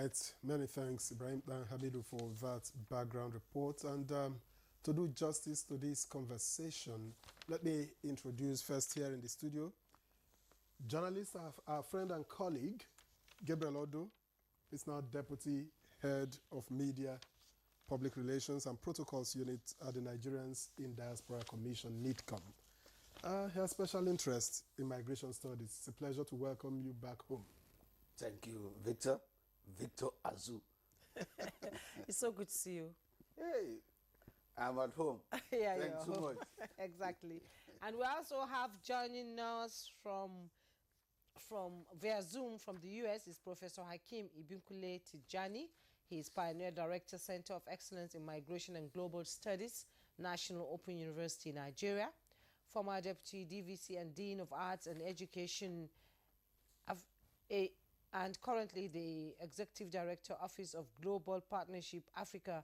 right, many thanks, Ibrahim Dan Hamidu, for that background report. And to do justice to this conversation, let me introduce first here in the studio journalist, our friend and colleague, Gabriel Odo, is now Deputy Head of Media, Public Relations and Protocols Unit at the Nigerians in Diaspora Commission, NITCOM. He has special interest in migration studies. It's a pleasure to welcome you back home. Thank you, Victor. Victor Azu. It's so good to see you. Hey, I'm at home. Yeah, thanks so much. Exactly. And we also have joining us from via Zoom from the US is Professor Hakeem Ibinkule Tijani. He is Pioneer Director, Center of Excellence in Migration and Global Studies, National Open University, Nigeria. Former Deputy DVC and Dean of Arts and Education, and currently the Executive Director, Office of Global Partnership Africa,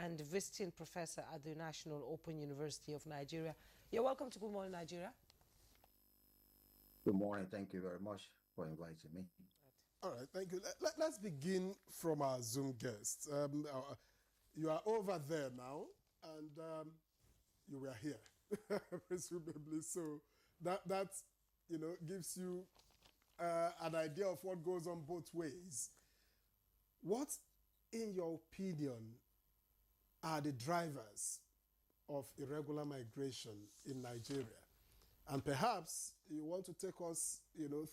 and visiting professor at the National Open University of Nigeria. You're welcome to Good Morning Nigeria. Good morning. Thank you very much for inviting me. All right, thank you. Let's begin from our Zoom guests. You are over there now, and you were here, presumably. So that gives you an idea of what goes on both ways. What, in your opinion, are the drivers of irregular migration in Nigeria? And perhaps you want to take us,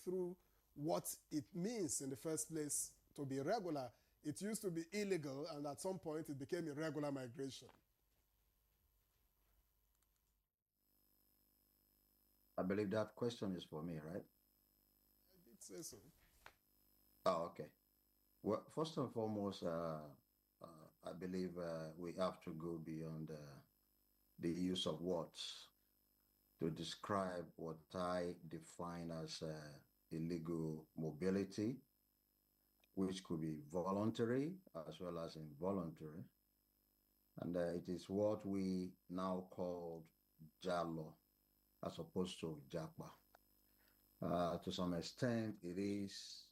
through what it means in the first place to be irregular. It used to be illegal, and at some point it became irregular migration. I believe that question is for me, right? I did say so. Oh, okay. Well, first and foremost, I believe we have to go beyond the use of words to describe what I define as illegal mobility, which could be voluntary as well as involuntary. And it is what we now call JALO as opposed to JAPA. To some extent, it is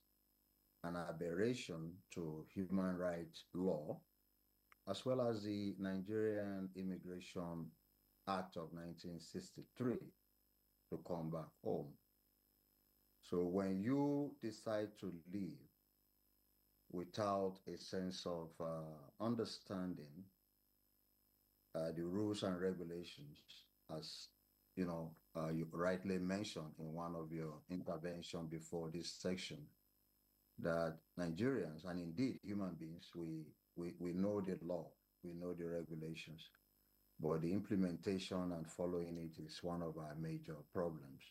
an aberration to human rights law, as well as the Nigerian Immigration Act of 1963 to come back home. So when you decide to leave without a sense of understanding the rules and regulations, as you rightly mentioned in one of your interventions before this section, that Nigerians, and indeed human beings, we know the law, we know the regulations, but the implementation and following it is one of our major problems.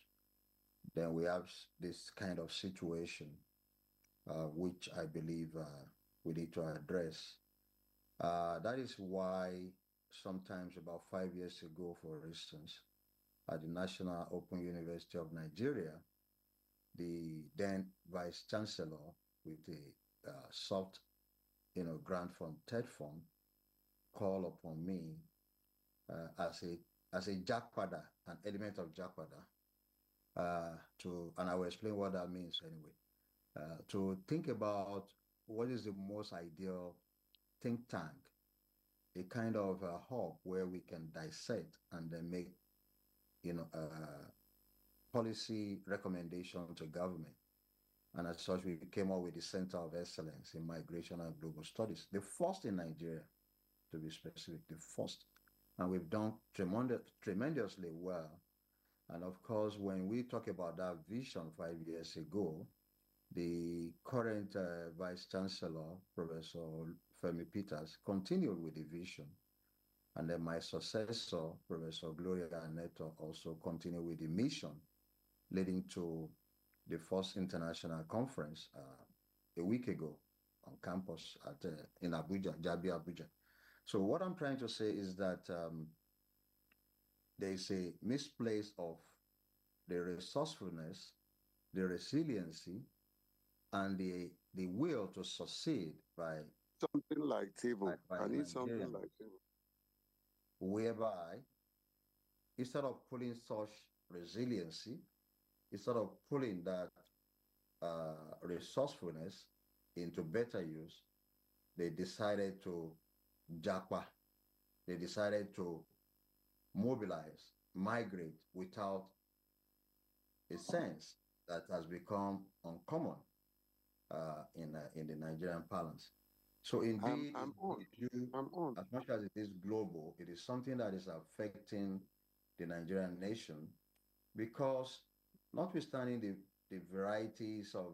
Then we have this kind of situation, which I believe we need to address. That is why sometimes about 5 years ago, for instance, at the National Open University of Nigeria, the then Vice Chancellor, with a soft grant from TED Fund, called upon me as a jackpada, an element of jackpada, and I will explain what that means anyway, to think about what is the most ideal think tank, a kind of a hub where we can dissect and then make, policy recommendation to government. And as such, we came up with the Center of Excellence in Migration and Global Studies, the first in Nigeria, to be specific, the first. And we've done tremendously well. And of course, when we talk about that vision 5 years ago, the current Vice Chancellor, Professor Femi Peters, continued with the vision. And then my successor, Professor Gloria Neto, also continued with the mission, leading to the first international conference a week ago on campus in Abuja, Abuja. So what I'm trying to say is that there is a misplace of the resourcefulness, the resiliency, and the will to succeed by something like table. I need something like table. Whereby, instead of pulling such resiliency, instead of pulling that resourcefulness into better use, they decided to japa. They decided to mobilize, migrate without a sense that has become uncommon in the Nigerian parlance. So indeed, I'm on. I'm on. as much as it is global, it is something that is affecting the Nigerian nation because notwithstanding the varieties of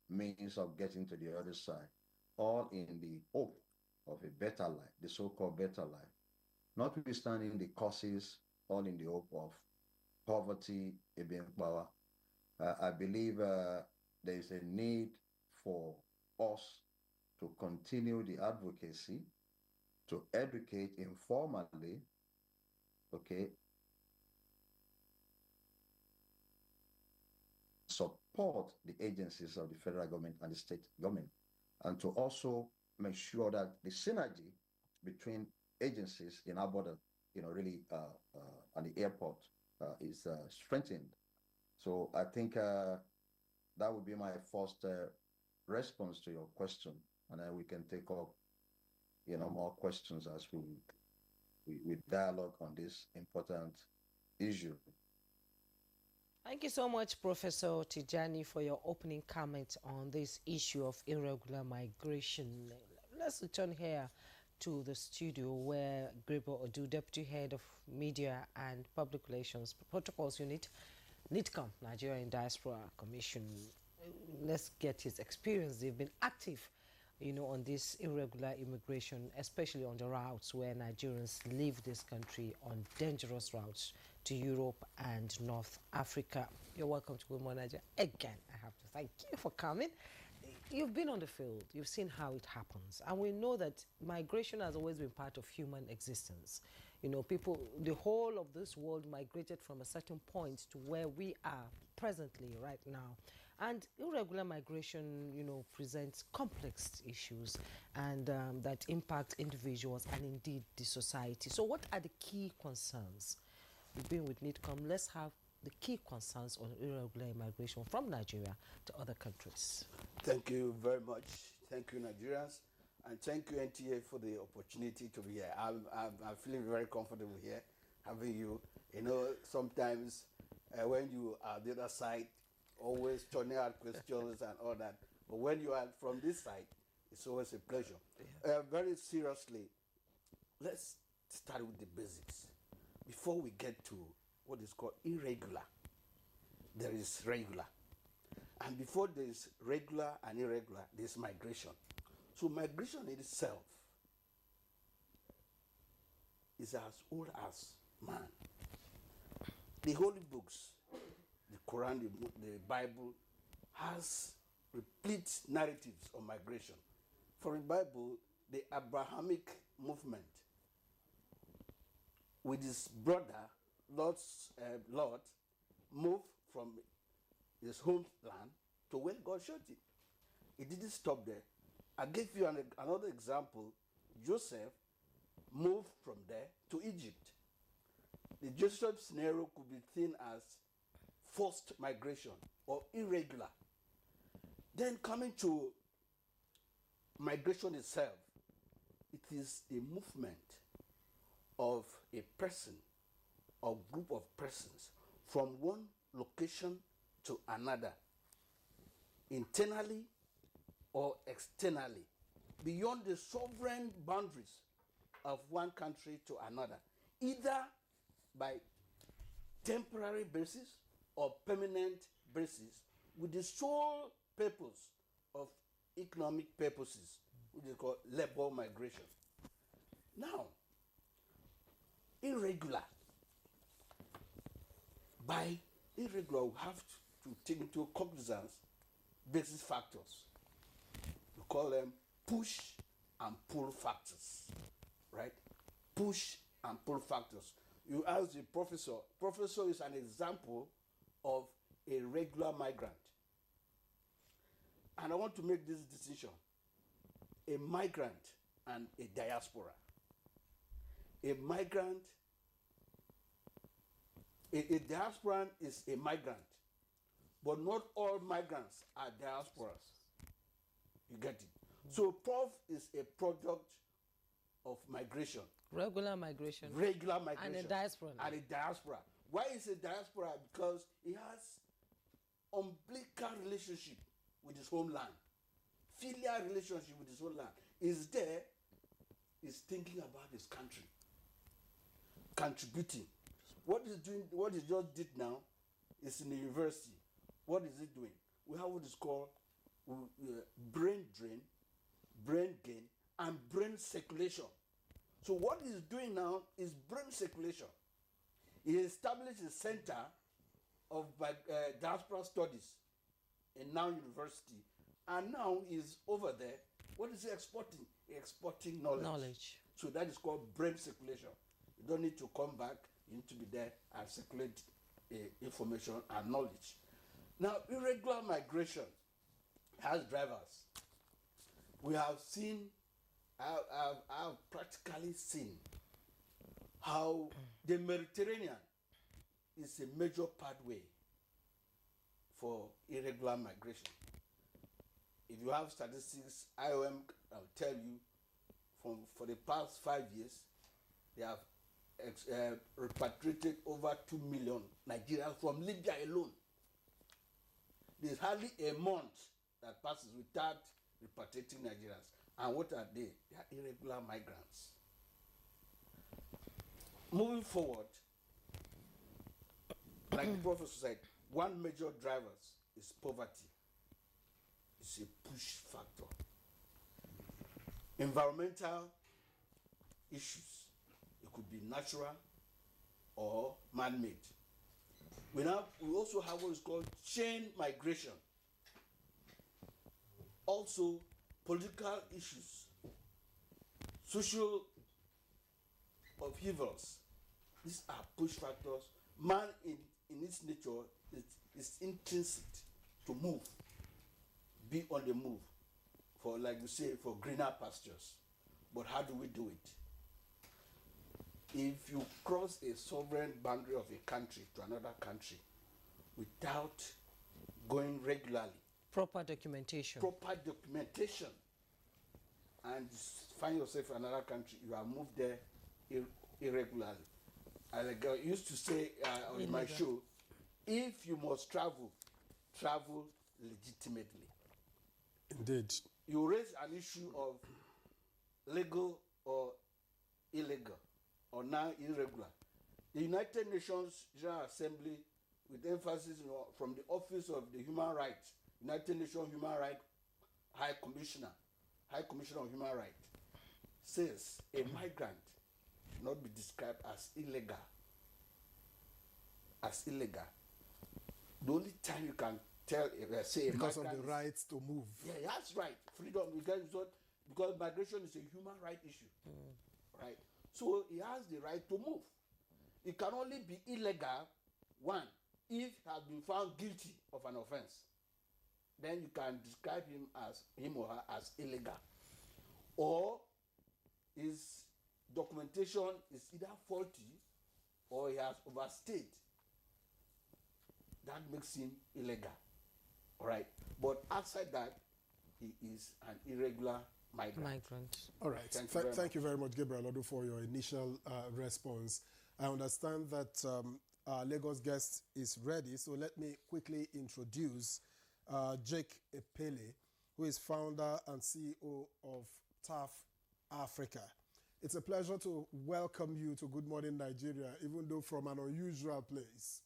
means of getting to the other side, all in the hope of a better life, the so-called better life, notwithstanding the causes, all in the hope of poverty, being power, I believe there is a need for us to continue the advocacy, to educate informally, okay, support the agencies of the federal government and the state government, and to also make sure that the synergy between agencies in our border, really, and the airport is strengthened. So I think that would be my first response to your question, and then we can take up, more questions as we dialogue on this important issue. Thank you so much, Professor Tijani, for your opening comment on this issue of irregular migration. Let's return here to the studio where Grebo Odu, Deputy Head of Media and Public Relations Protocols Unit, NITCOM, Nigerian Diaspora Commission. Let's get his experience. They've been active, on this irregular immigration, especially on the routes where Nigerians leave this country on dangerous routes to Europe and North Africa. You're welcome to Good Morning Nigeria. Again, I have to thank you for coming. You've been on the field. You've seen how it happens. And we know that migration has always been part of human existence. People, the whole of this world migrated from a certain point to where we are presently right now. And irregular migration, presents complex issues and that impact individuals and indeed the society. So what are the key concerns? You've been with NITCOM. Let's have the key concerns on irregular immigration from Nigeria to other countries. Thank you very much. Thank you, Nigerians. And thank you, NTA, for the opportunity to be here. I'm feeling very comfortable here, having you. Sometimes when you are the other side, always turning out questions and all that. But when you are from this side, it's always a pleasure. Yeah. Very seriously, let's start with the basics. Before we get to what is called irregular, there is regular. And before there is regular and irregular, there is migration. So migration in itself is as old as man. The holy books, the Quran, the Bible, has replete narratives of migration. For the Bible, the Abrahamic movement with his brother, Lot, moved from his homeland to where God showed him. It didn't stop there. I gave you another example. Joseph moved from there to Egypt. The Joseph scenario could be seen as forced migration or irregular. Then coming to migration itself, it is a movement of a person or group of persons from one location to another, internally or externally, beyond the sovereign boundaries of one country to another, either by temporary basis or permanent basis, with the sole purpose of economic purposes, which is called labor migration. Now, irregular. By irregular, we have to take into cognizance basis factors. We call them push and pull factors, right? Push and pull factors. You ask the professor. Professor is an example of a regular migrant. And I want to make this decision. A migrant and a diaspora. A migrant, a diasporan is a migrant, but not all migrants are diasporas. You get it? So PROF is a product of migration. Regular migration. Regular migration. And a diaspora. And a diaspora. Why is a diaspora? Because he has umbilical relationship with his homeland. Filial relationship with his homeland. Is there, is thinking about his country. Contributing. What is doing, what he just did now is in the university. What is it doing? We have what is called brain drain, brain gain, and brain circulation. So what he's doing now is brain circulation. He established a center of diaspora studies in Now University, and now he's over there. What is he exporting? Exporting knowledge. So that is called brain circulation. You don't need to come back. You need to be there and circulate information and knowledge. Now, irregular migration has drivers. We have seen, I've practically seen how the Mediterranean is a major pathway for irregular migration. If you have statistics, IOM will tell you for the past 5 years, they have repatriated over 2 million Nigerians from Libya alone. There's hardly a month that passes without repatriating Nigerians. And what are they? They are irregular migrants. Moving forward, like the professor said, one major driver is poverty. It's a push factor. Environmental issues. It could be natural or man-made. We also have what is called chain migration. Also, political issues, social upheavals. These are push factors. Man in its nature is intrinsic to move, be on the move, for, like you say, for greener pastures. But how do we do it? If you cross a sovereign boundary of a country to another country without going regularly, proper documentation, and find yourself in another country, you are moved there irregularly. Like I used to say on my show, if you must travel, travel legitimately. Indeed. You raise an issue of legal or illegal, or now irregular. The United Nations General Assembly, with emphasis from the Office of the Human Rights, United Nations Human Rights High Commissioner of Human Rights, says a migrant should not be described as illegal. The only time you can tell, say, because of the rights to move. Yeah, that's right. Freedom, because migration is a human right issue, right? So he has the right to move. It can only be illegal, one, if he has been found guilty of an offense. Then you can describe him or her as illegal. Or his documentation is either faulty or he has overstayed. That makes him illegal. All right. But outside that, he is an irregular migrant. All right. Thank you very much, Gabriel Odu, for your initial response. I understand that our Lagos guest is ready, so let me quickly introduce Jake Epele, who is founder and CEO of TAF Africa. It's a pleasure to welcome you to Good Morning Nigeria, even though from an unusual place.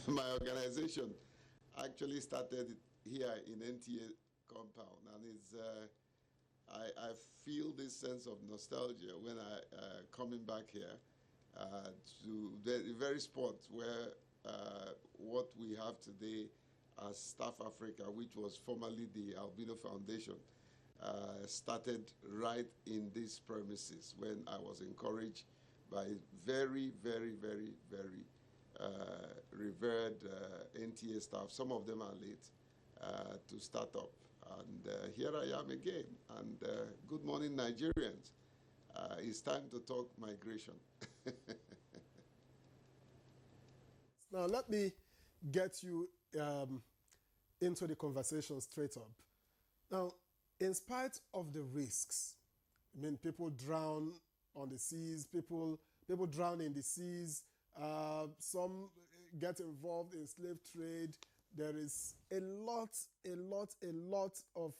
My organization actually started here in NTA compound, and it's I feel this sense of nostalgia when I coming back here to the very spot where what we have today as TAF Africa, which was formerly the Albino Foundation, started right in these premises when I was encouraged by very, very, very, very revered NTA staff. Some of them are late, to start up. And here I am again. And good morning, Nigerians. It's time to talk migration. Now, let me get you into the conversation straight up. Now, in spite of the risks, I mean, people drown on the seas, people drown in the seas, some get involved in slave trade. There is a lot of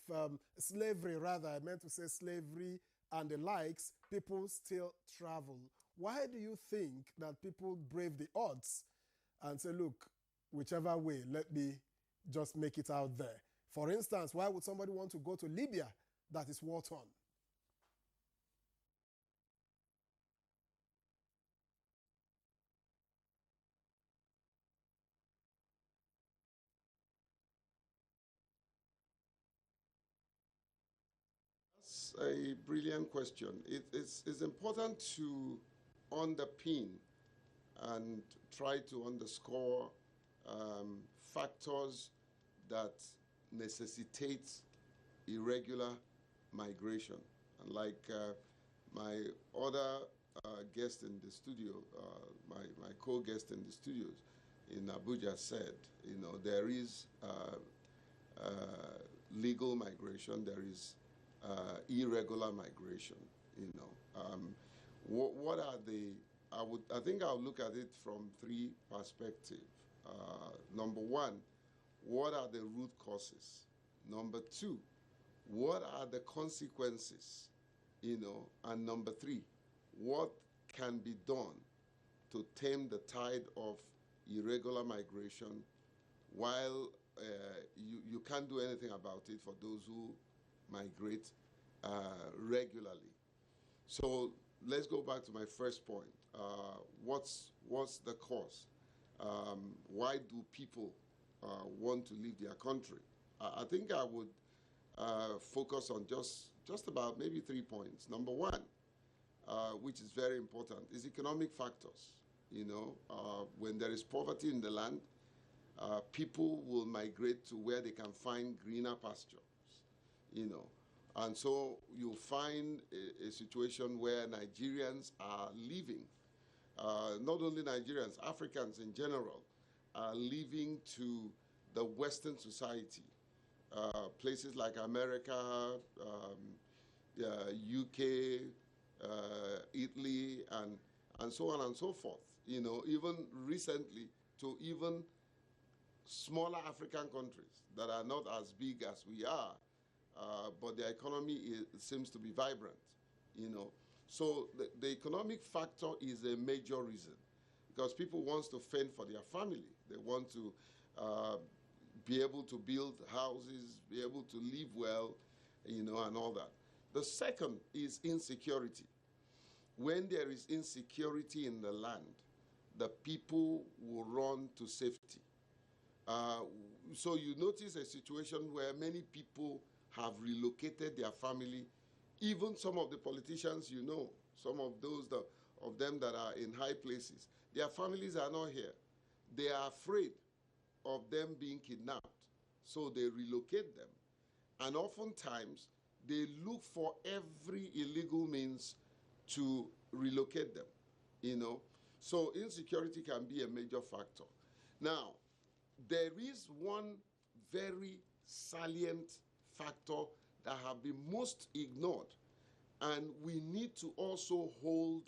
slavery, rather, I meant to say slavery and the likes. People still travel. Why do you think that people brave the odds and say, look, whichever way, let me just make it out there? For instance, why would somebody want to go to Libya that is war-torn? That's a brilliant question. It's important to underpin and try to underscore factors that necessitate irregular migration. And like my other guest in the studio, my co-guest in the studios in Abuja said, there is legal migration, there is irregular migration. What are the? I think I'll look at it from three perspectives. Number one, what are the root causes? Number two, what are the consequences? And number three, what can be done to tame the tide of irregular migration while you can't do anything about it for those who migrate regularly. So let's go back to my first point. What's the cause? Why do people want to leave their country? I think I would focus on just about maybe 3 points. Number one, which is very important, is economic factors. When there is poverty in the land, people will migrate to where they can find greener pastures. And so you'll find a situation where Nigerians are leaving, not only Nigerians, Africans in general, are leaving to the Western society, places like America, UK, Italy, and so on and so forth. Even recently to even smaller African countries that are not as big as we are, but their economy seems to be vibrant, So the economic factor is a major reason, because people want to fend for their family. They want to be able to build houses, be able to live well, and all that. The second is insecurity. When there is insecurity in the land, the people will run to safety. So you notice a situation where many people have relocated their family, even some of the politicians, some of those of them that are in high places, their families are not here. They are afraid of them being kidnapped, so they relocate them. And oftentimes, they look for every illegal means to relocate them, So insecurity can be a major factor. Now, there is one very salient factor that have been most ignored, and we need to also hold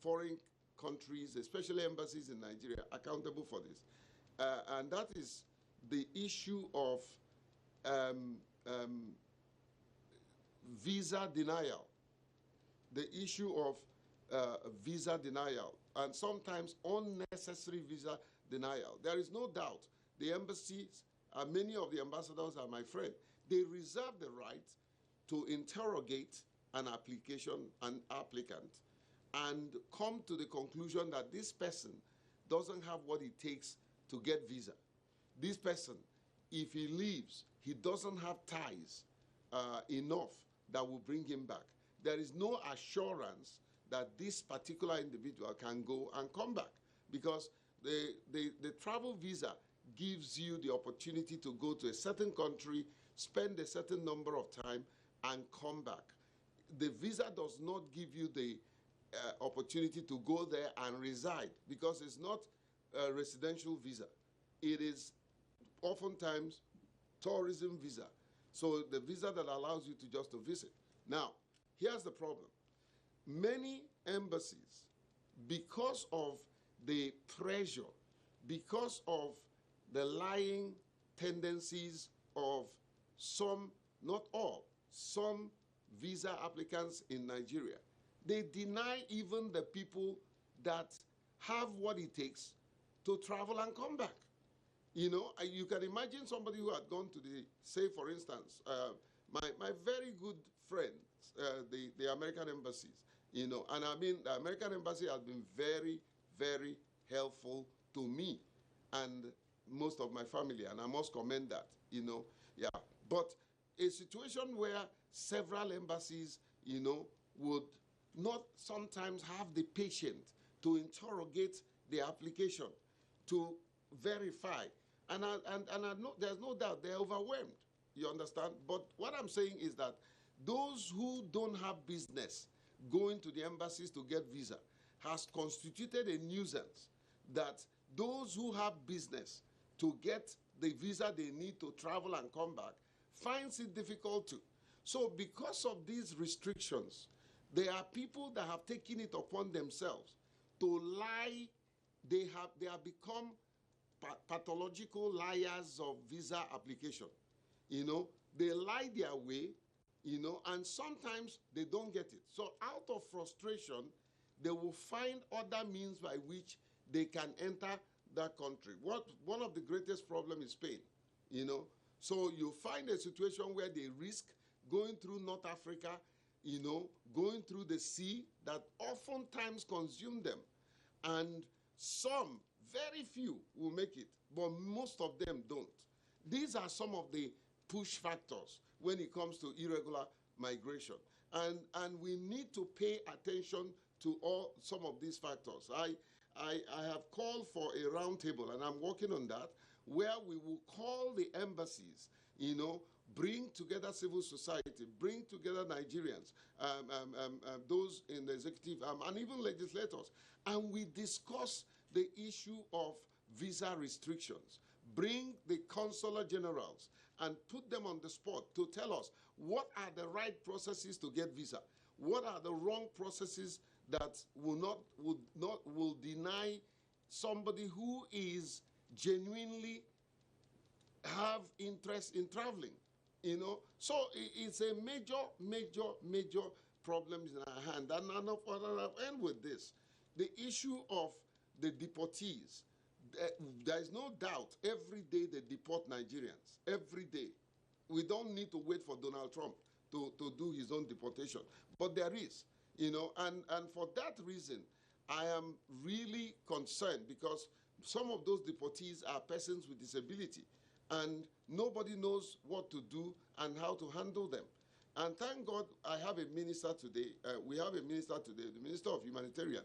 foreign countries, especially embassies in Nigeria, accountable for this. And that is the issue of visa denial. The issue of visa denial, and sometimes unnecessary visa denial. There is no doubt the embassies, many of the ambassadors are my friend, they reserve the right to interrogate an applicant, and come to the conclusion that this person doesn't have what it takes to get visa. This person, if he leaves, he doesn't have ties enough that will bring him back. There is no assurance that this particular individual can go and come back, because the travel visa gives you the opportunity to go to a certain country, spend a certain number of time, and come back. The visa does not give you the opportunity to go there and reside, because it's not a residential visa. It is oftentimes tourism visa. So the visa that allows you to just to visit. Now, here's the problem. Many embassies, because of the pressure, because of the lying tendencies of some, not all, some visa applicants in Nigeria, they deny even the people that have what it takes to travel and come back. You know, you can imagine somebody who had gone to the, say for instance, my very good friends, the American embassies, you know, and I mean, the American embassy has been very, very helpful to me and most of my family, and I must commend that, you know, yeah. But a situation where several embassies, you know, would not sometimes have the patience to interrogate the application, to verify, and I know there's no doubt they're overwhelmed, you understand? But what I'm saying is that those who don't have business going to the embassies to get visa has constituted a nuisance that those who have business to get the visa they need to travel and come back finds it difficult to. So because of these restrictions, there are people that have taken it upon themselves to lie. They have become pathological liars of visa application. You know, they lie their way, you know, and sometimes they don't get it. So out of frustration, they will find other means by which they can enter that country. One of the greatest problems is Spain, you know. So you find a situation where they risk going through North Africa, you know, going through the sea that oftentimes consume them. And some, very few, will make it, but most of them don't. These are some of the push factors when it comes to irregular migration. And we need to pay attention to some of these factors. I have called for a roundtable, and I'm working on that, where we will call the embassies, you know, bring together civil society, bring together Nigerians, those in the executive, and even legislators, and we discuss the issue of visa restrictions. Bring the consular generals and put them on the spot to tell us what are the right processes to get visa, what are the wrong processes that will deny somebody who is genuinely have interest in traveling, you know. So it's a major problem in our hand. And I'll end with this. The issue of the deportees. There is no doubt every day they deport Nigerians. Every day. We don't need to wait for Donald Trump to do his own deportation. But there is, you know, and for that reason, I am really concerned, because some of those deportees are persons with disability, and nobody knows what to do and how to handle them. And thank God I have a minister today. We have a minister today, the Minister of Humanitarian,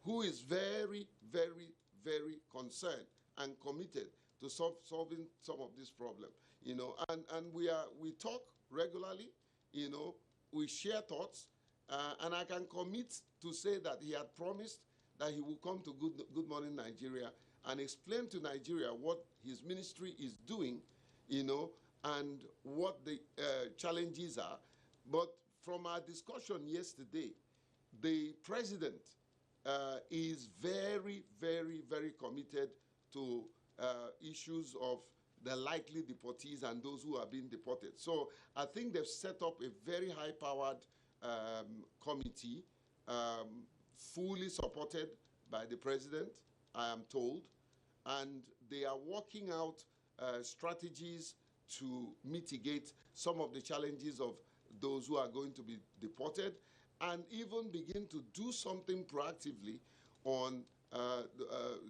who is very, very, very concerned and committed to solving some of this problem. You know, and we talk regularly. You know, we share thoughts, and I can commit to say that he had promised that he will come to Good Morning Nigeria and explain to Nigeria what his ministry is doing, you know, and what the challenges are. But from our discussion yesterday, the president is very, very, very committed to issues of the likely deportees and those who are being deported. So I think they've set up a very high-powered committee, fully supported by the president, I am told, and they are working out strategies to mitigate some of the challenges of those who are going to be deported, and even begin to do something proactively on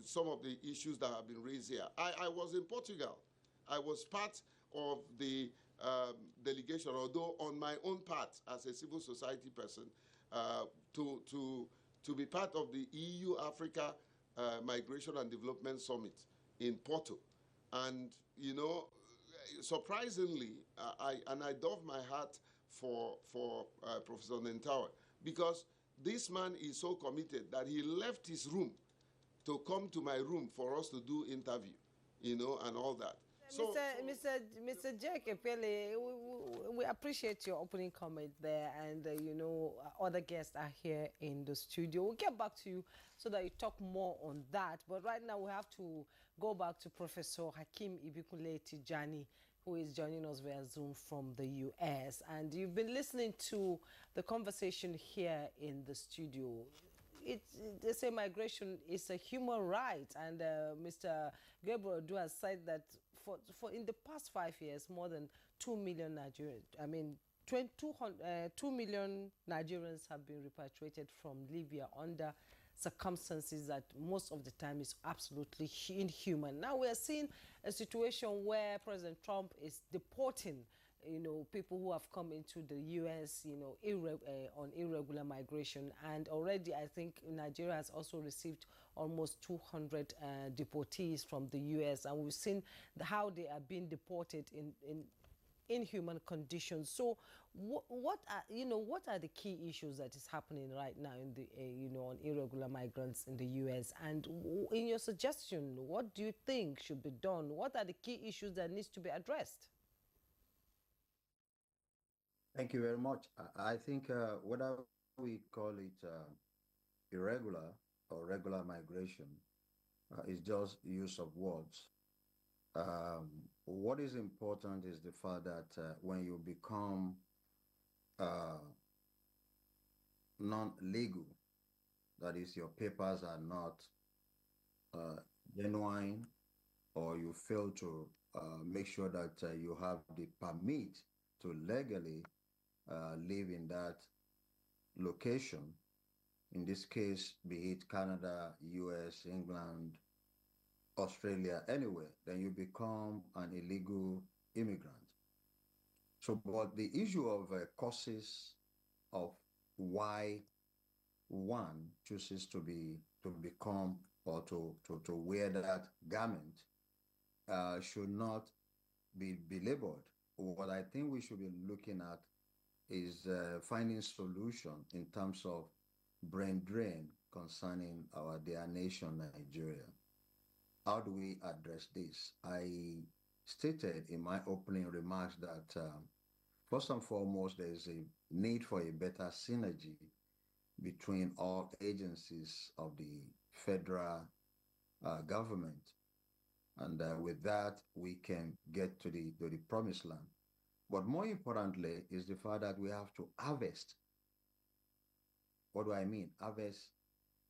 some of the issues that have been raised here. I was in Portugal. I was part of the delegation, although on my own part as a civil society person, to be part of the EU-Africa Migration and Development Summit in Porto. And, you know, surprisingly, I doff my hat for Professor Nentawe, because this man is so committed that he left his room to come to my room for us to do interview, you know, and all that. So, Mr. Jake Epele, we appreciate your opening comment there, and you know, other guests are here in the studio. We'll get back to you so that you talk more on that. But right now, we have to go back to Professor Hakeem Ibikunle Tijani, who is joining us via Zoom from the US. And you've been listening to the conversation here in the studio. They say migration is a human right, and Mr. Gabriel Du has said that for in the past 5 years, more than 2 million Nigerians, 2 million Nigerians have been repatriated from Libya under circumstances that most of the time is absolutely inhuman. Now we are seeing a situation where President Trump is deporting, you know, people who have come into the US, you know, on irregular migration. And already I think Nigeria has also received almost 200 deportees from the US. And we've seen how they are being deported in inhuman conditions. So what are the key issues that is happening right now in the, you know, on irregular migrants in the US? And in your suggestion, what do you think should be done? What are the key issues that needs to be addressed? Thank you very much. I think whether we call it irregular or regular migration is just use of words. What is important is the fact that when you become non-legal, that is, your papers are not genuine, or you fail to make sure that you have the permit to legally live in that location, in this case, be it Canada, US, England, Australia, anywhere, then you become an illegal immigrant. So, but the issue of causes of why one chooses to become or to wear that garment should not be belaboured. What I think we should be looking at is finding solution in terms of brain drain concerning our dear nation, Nigeria. How do we address this? I stated in my opening remarks that first and foremost, there is a need for a better synergy between all agencies of the federal government. And with that, we can get to the promised land. But more importantly is the fact that we have to harvest. What do I mean? Harvest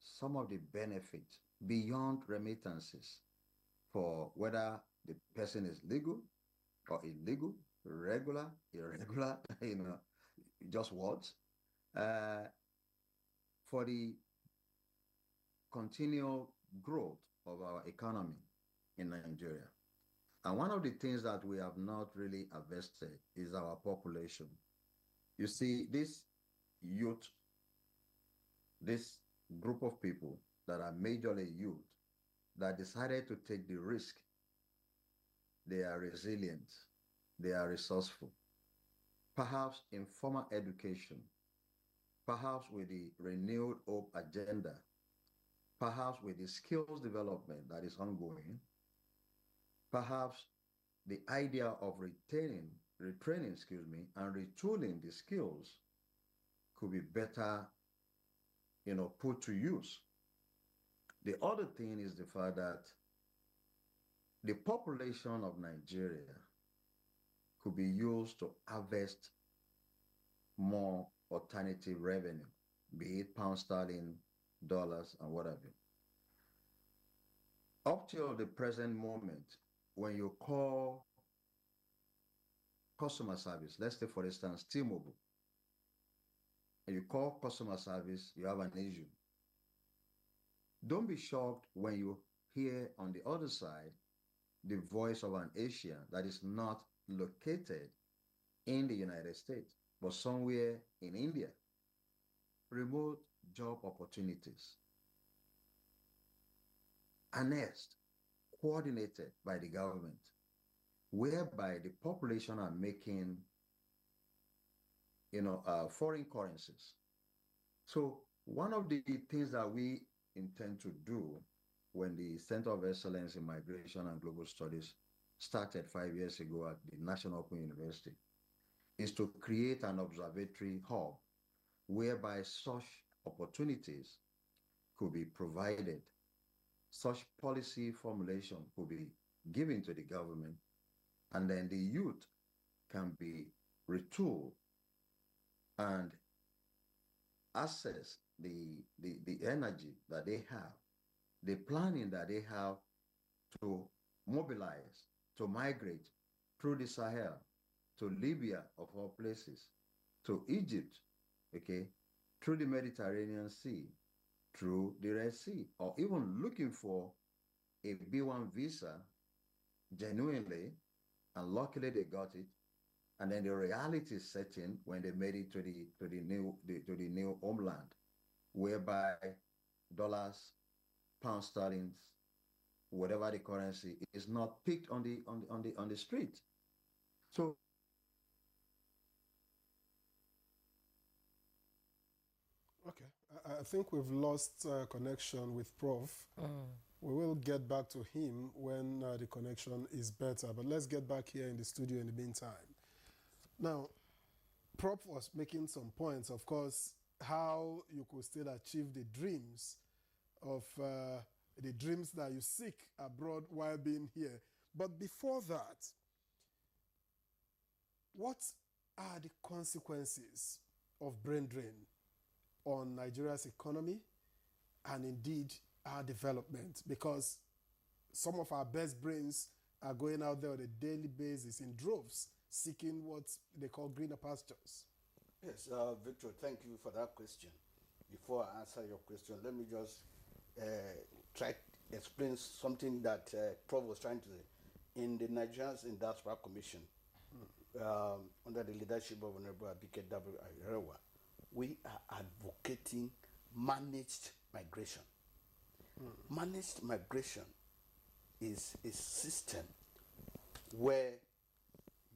some of the benefits beyond remittances for whether the person is legal or illegal, regular, irregular, you know, just words, for the continual growth of our economy in Nigeria. And one of the things that we have not really harvested is our population. You see, this youth, this group of people that are majorly youth that decided to take the risk, they are resilient, they are resourceful. Perhaps in formal education, perhaps with the renewed hope agenda, perhaps with the skills development that is ongoing, perhaps the idea of retraining, and retooling the skills could be better, you know, put to use. The other thing is the fact that the population of Nigeria could be used to harvest more alternative revenue, be it pound sterling, dollars, and what have you. Up till the present moment, when you call customer service, let's say for instance, T-Mobile, and you call customer service, you have an issue. Don't be shocked when you hear on the other side the voice of an Asian that is not located in the United States, but somewhere in India. Remote job opportunities. Honest, coordinated by the government, whereby the population are making, foreign currencies. So one of the things that we intend to do when the Center of Excellence in Migration and Global Studies started 5 years ago at the National Open University is to create an observatory hub whereby such opportunities could be provided, such policy formulation could be given to the government, and then the youth can be retooled and access the energy that they have, the planning that they have to mobilize, to migrate through the Sahel, to Libya of all places, to Egypt, okay, through the Mediterranean Sea, through the Red Sea, or even looking for a B1 visa genuinely, and luckily they got it. And then the reality set in when they made it to the new homeland, whereby dollars, pound sterling, whatever the currency is not picked on the street. So Okay, I think we've lost connection with Prof. We will get back to him when the connection is better, but let's get back here in the studio in the meantime. Now, Prof was making some points, of course, how you could still achieve the dreams of the dreams that you seek abroad while being here. But before that, what are the consequences of brain drain on Nigeria's economy and indeed our development? Because some of our best brains are going out there on a daily basis in droves, seeking what they call greener pastures. Yes, Victor, thank you for that question. Before I answer your question, let me just try to explain something that Prof was trying to say. In the Nigerians in Diaspora Commission, under the leadership of Honorable Abike W. Irregular, we are advocating managed migration. Managed migration is a system where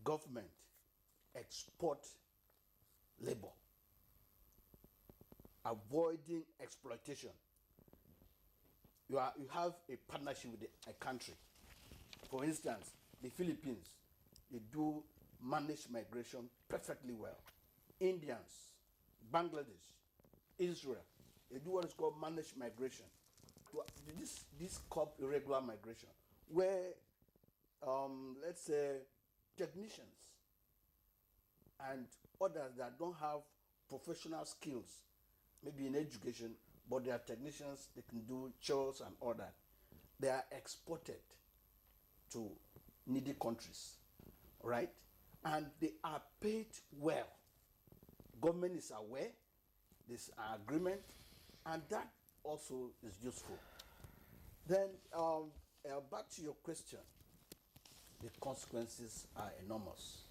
government export labor, avoiding exploitation. You have a partnership with a country. For instance, the Philippines, they do managed migration perfectly well. Indians, Bangladesh, Israel, they do what is called managed migration. This called irregular migration, where let's say technicians and others that don't have professional skills, maybe in education, but they are technicians, they can do chores and all that. They are exported to needy countries, right? And they are paid well. Government is aware, this agreement, and that also is useful. Then back to your question, the consequences are enormous.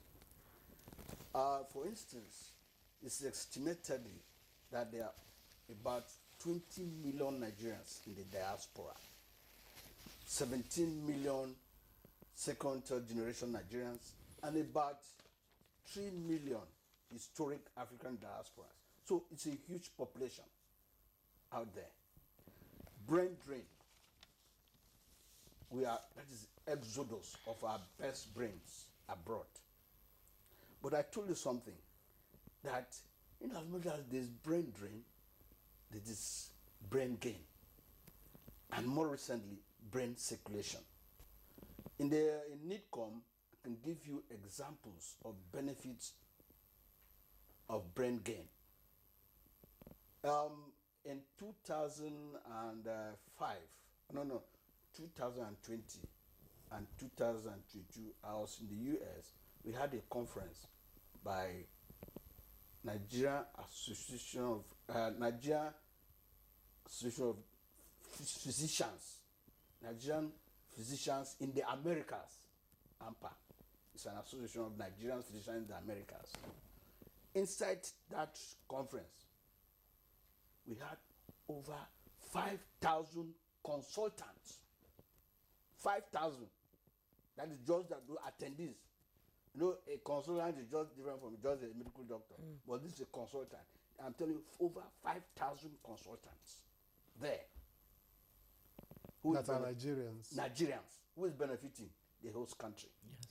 For instance, it's estimated that there are about 20 million Nigerians in the diaspora, 17 million second, third generation Nigerians, and about 3 million historic African diasporas. So it's a huge population out there. Brain drain. That is exodus of our best brains abroad. But I told you something, that in as much as there's brain drain, there is brain gain. And more recently, brain circulation. In NIDCOM, I can give you examples of benefits of brain gain. In 2020 and 2022, I was in the US. We had a conference by Nigerian Association of Physicians, Nigerian Physicians in the Americas, AMPA. It's an association of Nigerian physicians in the Americas. Inside that conference, we had over 5,000 consultants 5,000. That is just that attendees. You know, a consultant is just different from just a medical doctor. But this is a consultant. I'm telling you, over 5,000 consultants there. That are Nigerians. Nigerians. Who is benefiting? The host country. Yes.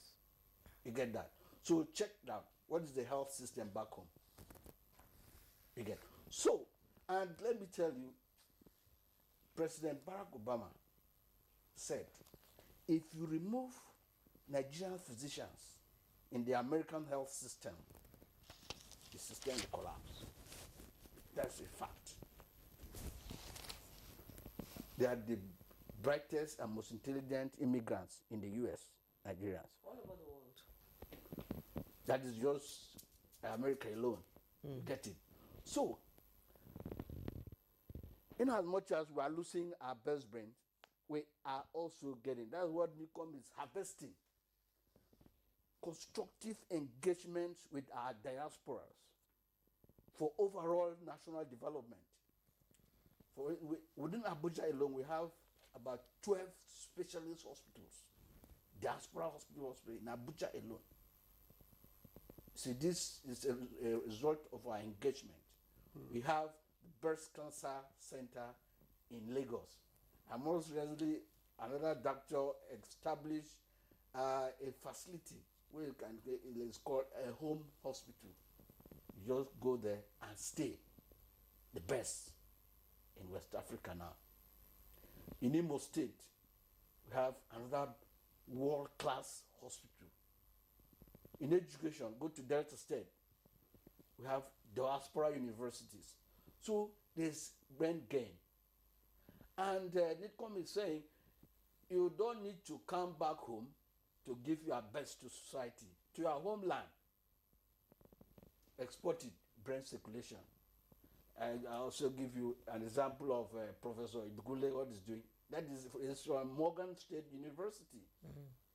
You get that? So check that. What is the health system back home? You get. So, and let me tell you, President Barack Obama said, if you remove Nigerian physicians in the American health system, the system will collapse. That's a fact. They are the brightest and most intelligent immigrants in the US, Nigerians. All over the world. That is just America alone. Get it? So, in as much as we are losing our best brains, we are also getting, that's what NICOM is harvesting. Constructive engagement with our diasporas for overall national development. Within Abuja alone, we have about 12 specialist hospitals, diaspora hospitals in Abuja alone. See, this is a result of our engagement. We have the Breast Cancer Center in Lagos. And most recently, another doctor established a facility where you can, it's called a home hospital. You just go there and stay. The best in West Africa now. In Imo State, we have another world-class hospital. In education, go to Delta State, we have diaspora universities. So there's brain gain. And NICOM is saying, you don't need to come back home to give your best to society, to your homeland. Exported brain circulation. And I also give you an example of Professor Ibukule, what he's doing. That is from Morgan State University.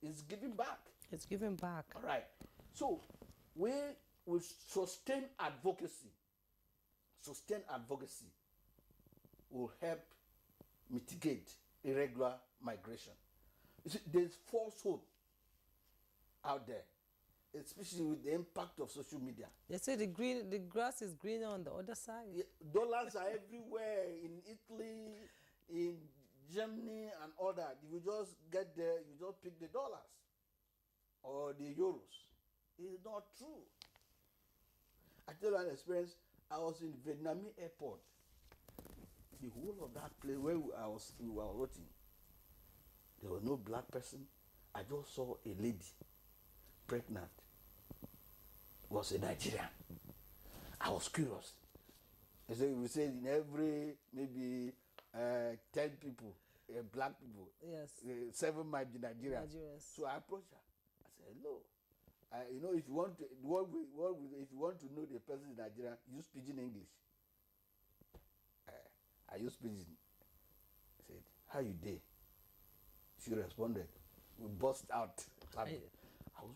It's giving back. It's giving back. All right. So we sustain advocacy will help mitigate irregular migration. You see, there's false hope out there, especially with the impact of social media. They say the grass is greener on the other side. Yeah, dollars are everywhere in Italy, in Germany, and all that. If you just get there, you just pick the dollars or the euros. It's not true. I tell you an experience. I was in Vietnamese airport. The whole of that place where we were waiting, there was no black person. I just saw a lady, pregnant, was a Nigerian. I was curious. I said, we said in every maybe 10 people, black people, Yes. 7 might be Nigerians. So I approached her. I said, hello. You know, if you want to, if you want to know the person in Nigeria, use pidgin English. I use pidgin. I said, how you dey? She responded. We burst out. I was,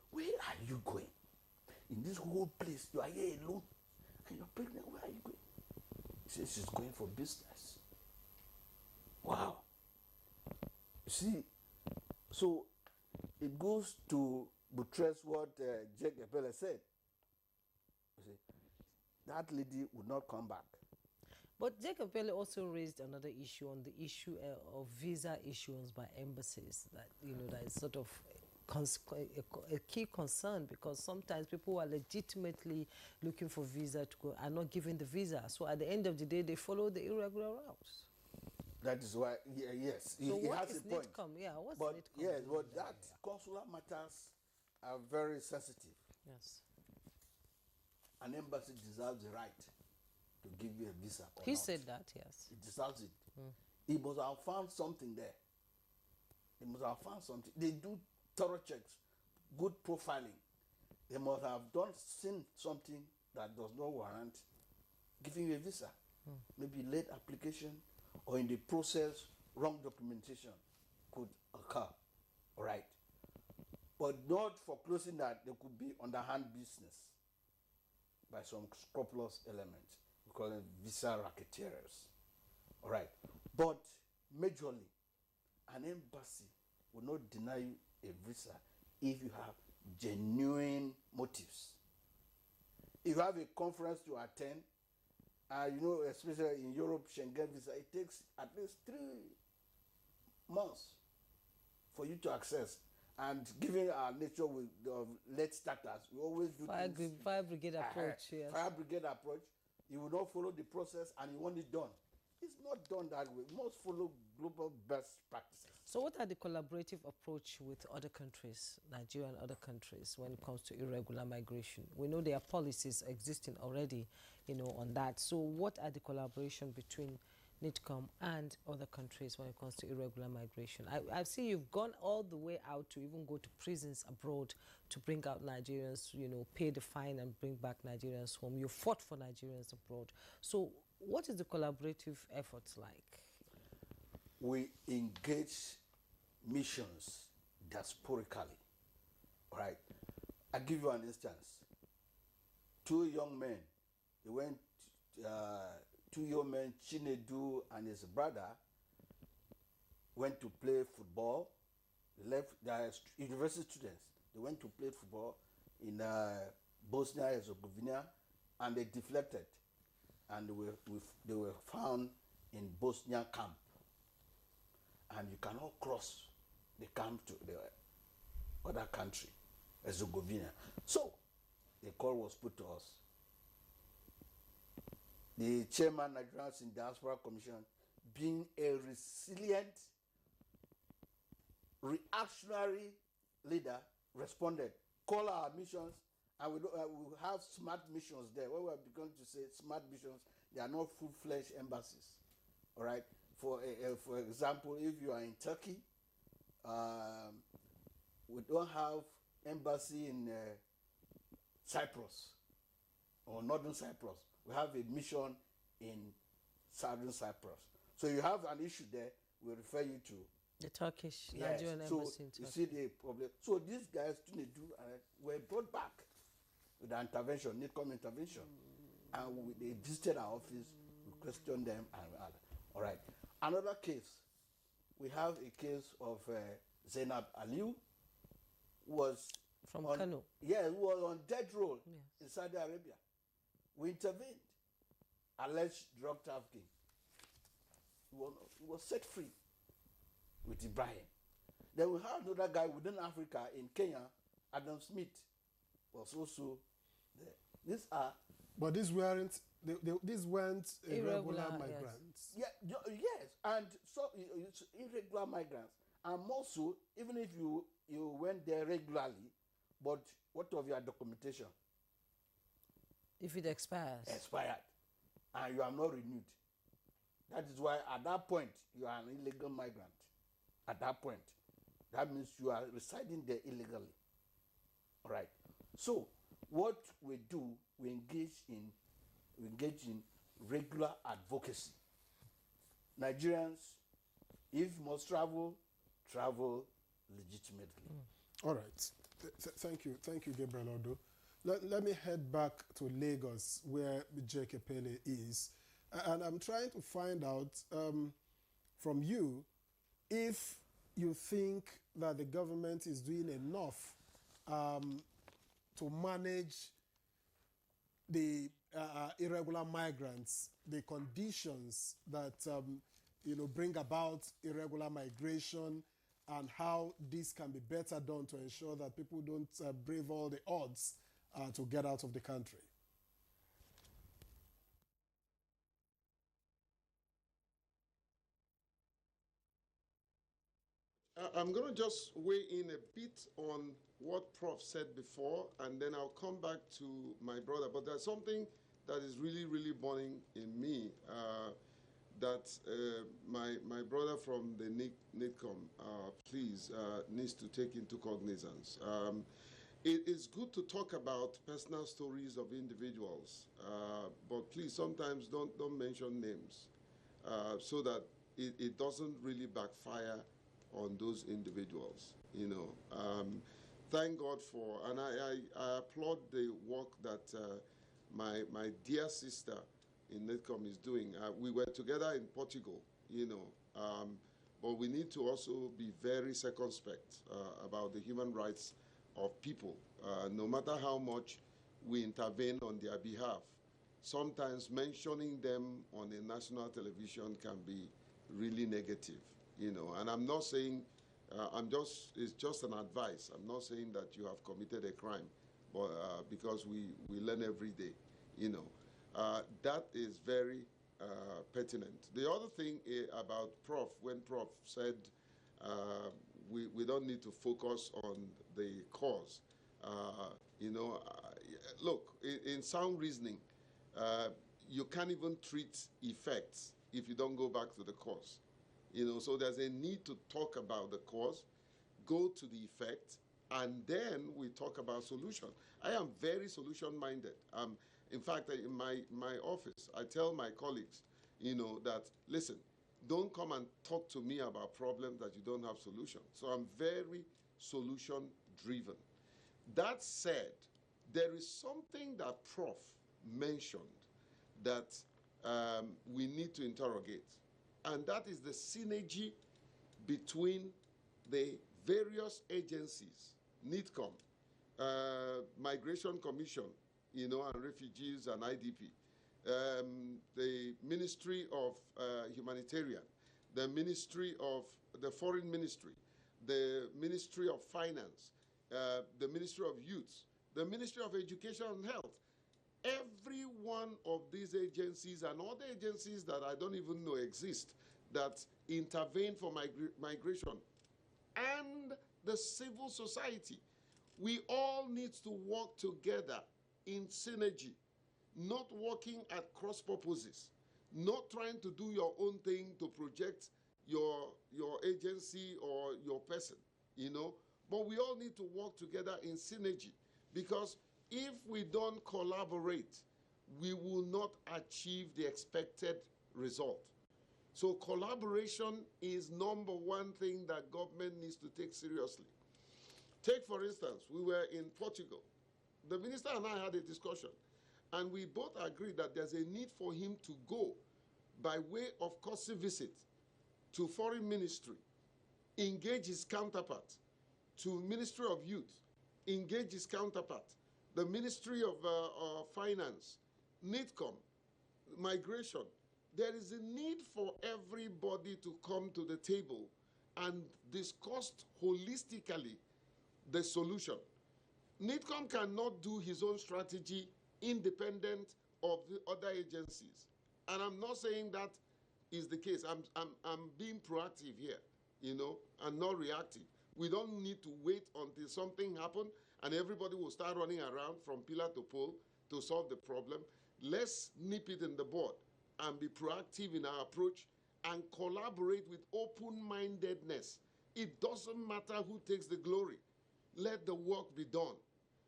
where are you going? In this whole place, you are here alone, and you're pregnant. Where are you going? She said she's going for business. Wow. You see, so it goes to buttress what Jake Epele said. You see, that lady would not come back. But Jacob Pele also raised another issue on the issue of visa issuance by embassies. That that is sort of a key concern, because sometimes people who are legitimately looking for visa to go are not given the visa. So at the end of the day, they follow the irregular routes. That is why, yes, so he what has is a point. NITCOM? Yeah, what's but NITCOM? yes, but that consular matters are very sensitive. Yes. An embassy deserves the right to give you a visa. He not. said that, yes. It deserves it. He must have found something there. He must have found something. They do thorough checks, good profiling. They must have seen something that does not warrant giving you a visa. Maybe late application, or in the process, wrong documentation could occur. All right. But not foreclosing that there could be underhand business by some scrupulous elements. We call them visa racketeers. All right. But majorly, an embassy will not deny you a visa if you have genuine motives. If you have a conference to attend, you know, especially in Europe, Schengen visa, it takes at least 3 months for you to access. And given our nature with late starters, we always do Fire brigade approach, yes. Fire brigade approach. You will not follow the process and you want it done. It's not done that way. We must follow global best practices. So what are the collaborative approach with other countries, Nigeria and other countries, when it comes to irregular migration? We know there are policies existing already, you know, on that. So what are the collaboration between NITCOM and other countries when it comes to irregular migration? I've seen you've gone all the way out to even go to prisons abroad to bring out Nigerians, you know, pay the fine and bring back Nigerians home. You fought for Nigerians abroad. So what is the collaborative efforts like? We engage missions diasporically, right? I'll give you an instance. 2 young men, they went, 2 young men, Chinedu and his brother, went to play football. They left, they are university students. They went to play football in Bosnia-Herzegovina, and they deflected. And they were found in Bosnia camp. And you cannot cross the camp to the other country, Herzegovina. So the call was put to us. The chairman, Nigerian Diaspora Commission, being a resilient, reactionary leader, responded, call our missions, and we have smart missions there. When we are beginning to say smart missions, they are not full-fledged embassies, all right? For example, if you are in Turkey, we don't have embassy in Cyprus or Northern Cyprus. We have a mission in Southern Cyprus. So you have an issue there, we refer you to the Turkish Nigerian embassy in Turkey. You see the problem. So these guys, were brought back with the intervention, NITCOM intervention. And they visited our office, we questioned them, and all right. Another case, we have a case of Zainab Aliu, who was from Kano. Yeah, who was on death row Yes. in Saudi Arabia. We intervened, alleged drug trafficking. He was set free with Ibrahim. Then we have another guy within Africa in Kenya, Adam Smith, was also there. These are. But these weren't irregular migrants. Yes. Yeah, yes, and so it's irregular migrants. And also, even if you went there regularly, but what of your documentation? If it expires. Expired, and you are not renewed. That is why at that point, you are an illegal migrant. At that point, that means you are residing there illegally. All right. So what we do, we engage in regular advocacy. Nigerians, if you must travel legitimately. All right. Thank you, Gabriel Odo. Let me head back to Lagos, where J.K. Pele is. And I'm trying to find out from you if you think that the government is doing enough to manage the irregular migrants, the conditions that bring about irregular migration, and how this can be better done to ensure that people don't brave all the odds to get out of the country. I'm going to just weigh in a bit on what Prof said before, and then I'll come back to my brother. But there's something that is really, really burning in me that my brother from the NITCOM, please, needs to take into cognizance. It is good to talk about personal stories of individuals, but please sometimes don't mention names so that it doesn't really backfire on those individuals, Thank God for, and I applaud the work that my dear sister in NITCOM is doing. We were together in Portugal, but we need to also be very circumspect about the human rights of people, no matter how much we intervene on their behalf. Sometimes mentioning them on a national television can be really negative, you know. And I'm not saying, it's just an advice. I'm not saying that you have committed a crime, but because we learn every day, you know. That is very pertinent. The other thing about Prof, when Prof said we don't need to focus on the cause, you know, look, in sound reasoning, you can't even treat effects if you don't go back to the cause. You know, so there's a need to talk about the cause, go to the effect, and then we talk about solution. I am very solution-minded. In fact, in my office, I tell my colleagues, you know, that, listen, don't come and talk to me about problems that you don't have solutions. So I'm very solution-driven. That said, there is something that Prof mentioned that we need to interrogate, and that is the synergy between the various agencies, NITCOM, Migration Commission, you know, and Refugees and IDP, the Ministry of Humanitarian, the Ministry of the Foreign Ministry, the Ministry of Finance, the Ministry of Youth, the Ministry of Education and Health. Every one of these agencies and other agencies that I don't even know exist that intervene for migration, and the civil society, we all need to work together in synergy, not working at cross purposes, not trying to do your own thing to project your agency or your person, you know, but we all need to work together in synergy, because if we don't collaborate, we will not achieve the expected result. So collaboration is number one thing that government needs to take seriously. Take, for instance, we were in Portugal. The minister and I had a discussion, and we both agreed that there's a need for him to go by way of courtesy visit to Foreign Ministry, engage his counterpart, to Ministry of Youth, engage his counterpart, the Ministry of Finance, NITCOM, Migration. There is a need for everybody to come to the table and discuss holistically the solution. NITCOM cannot do his own strategy independent of the other agencies. And I'm not saying that is the case. I'm being proactive here, you know, and not reactive. We don't need to wait until something happens and everybody will start running around from pillar to pole to solve the problem. Let's nip it in the bud and be proactive in our approach and collaborate with open-mindedness. It doesn't matter who takes the glory. Let the work be done.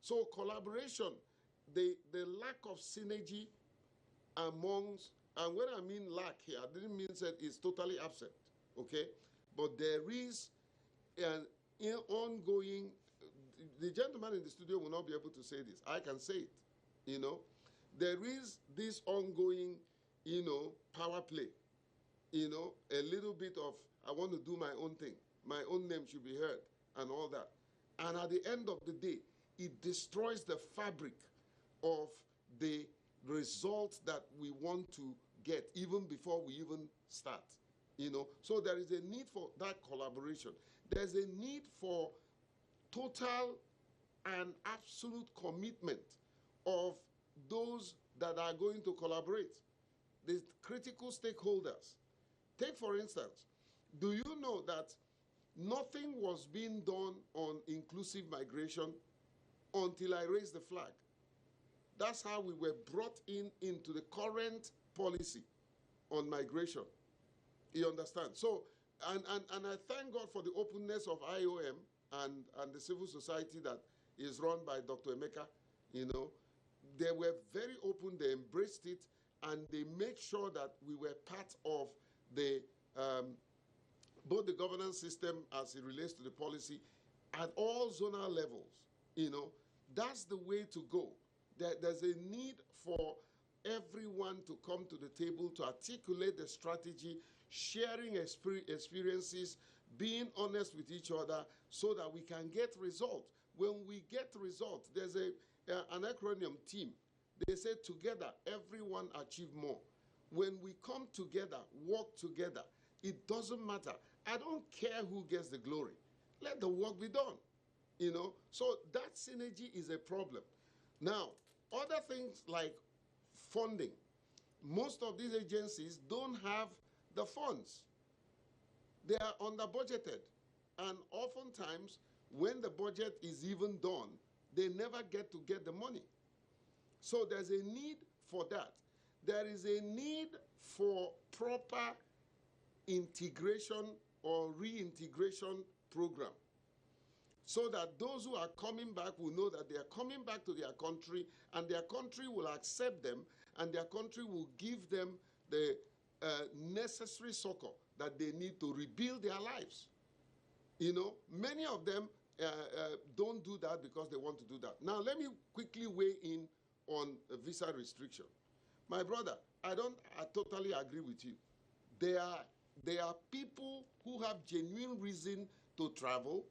So collaboration, the lack of synergy amongst, and when I mean lack here, I didn't mean that it's totally absent, okay? But there is an ongoing, the gentleman in the studio will not be able to say this. I can say it, you know. There is this ongoing, you know, power play, you know, a little bit of, I want to do my own thing. My own name should be heard and all that. And at the end of the day, it destroys the fabric of the results that we want to get even before we even start, you know. So there is a need for that collaboration. There's a need for total and absolute commitment of those that are going to collaborate, the critical stakeholders. Take, for instance, do you know that nothing was being done on inclusive migration until I raised the flag? That's how we were brought into the current policy on migration. You understand? So, and I thank God for the openness of IOM and the civil society that is run by Dr. Emeka. You know, they were very open, they embraced it, and they made sure that we were part of the both the governance system as it relates to the policy at all zonal levels. You know, that's the way to go. There's a need for everyone to come to the table to articulate the strategy, sharing experiences, being honest with each other so that we can get result. When we get result, there's an acronym team. They say together, everyone achieve more. When we come together, work together, it doesn't matter. I don't care who gets the glory. Let the work be done. So that synergy is a problem. Now, other things like funding. Most of these agencies don't have the funds. They are under budgeted. And oftentimes, when the budget is even done, they never get the money. So there's a need for that. There is a need for proper integration or reintegration program, so that those who are coming back will know that they are coming back to their country, and their country will accept them, and their country will give them the necessary succor that they need to rebuild their lives. Many of them don't do that because they want to do that. Now, let me quickly weigh in on visa restriction. My brother, I totally agree with you. There are people who have genuine reason to travel,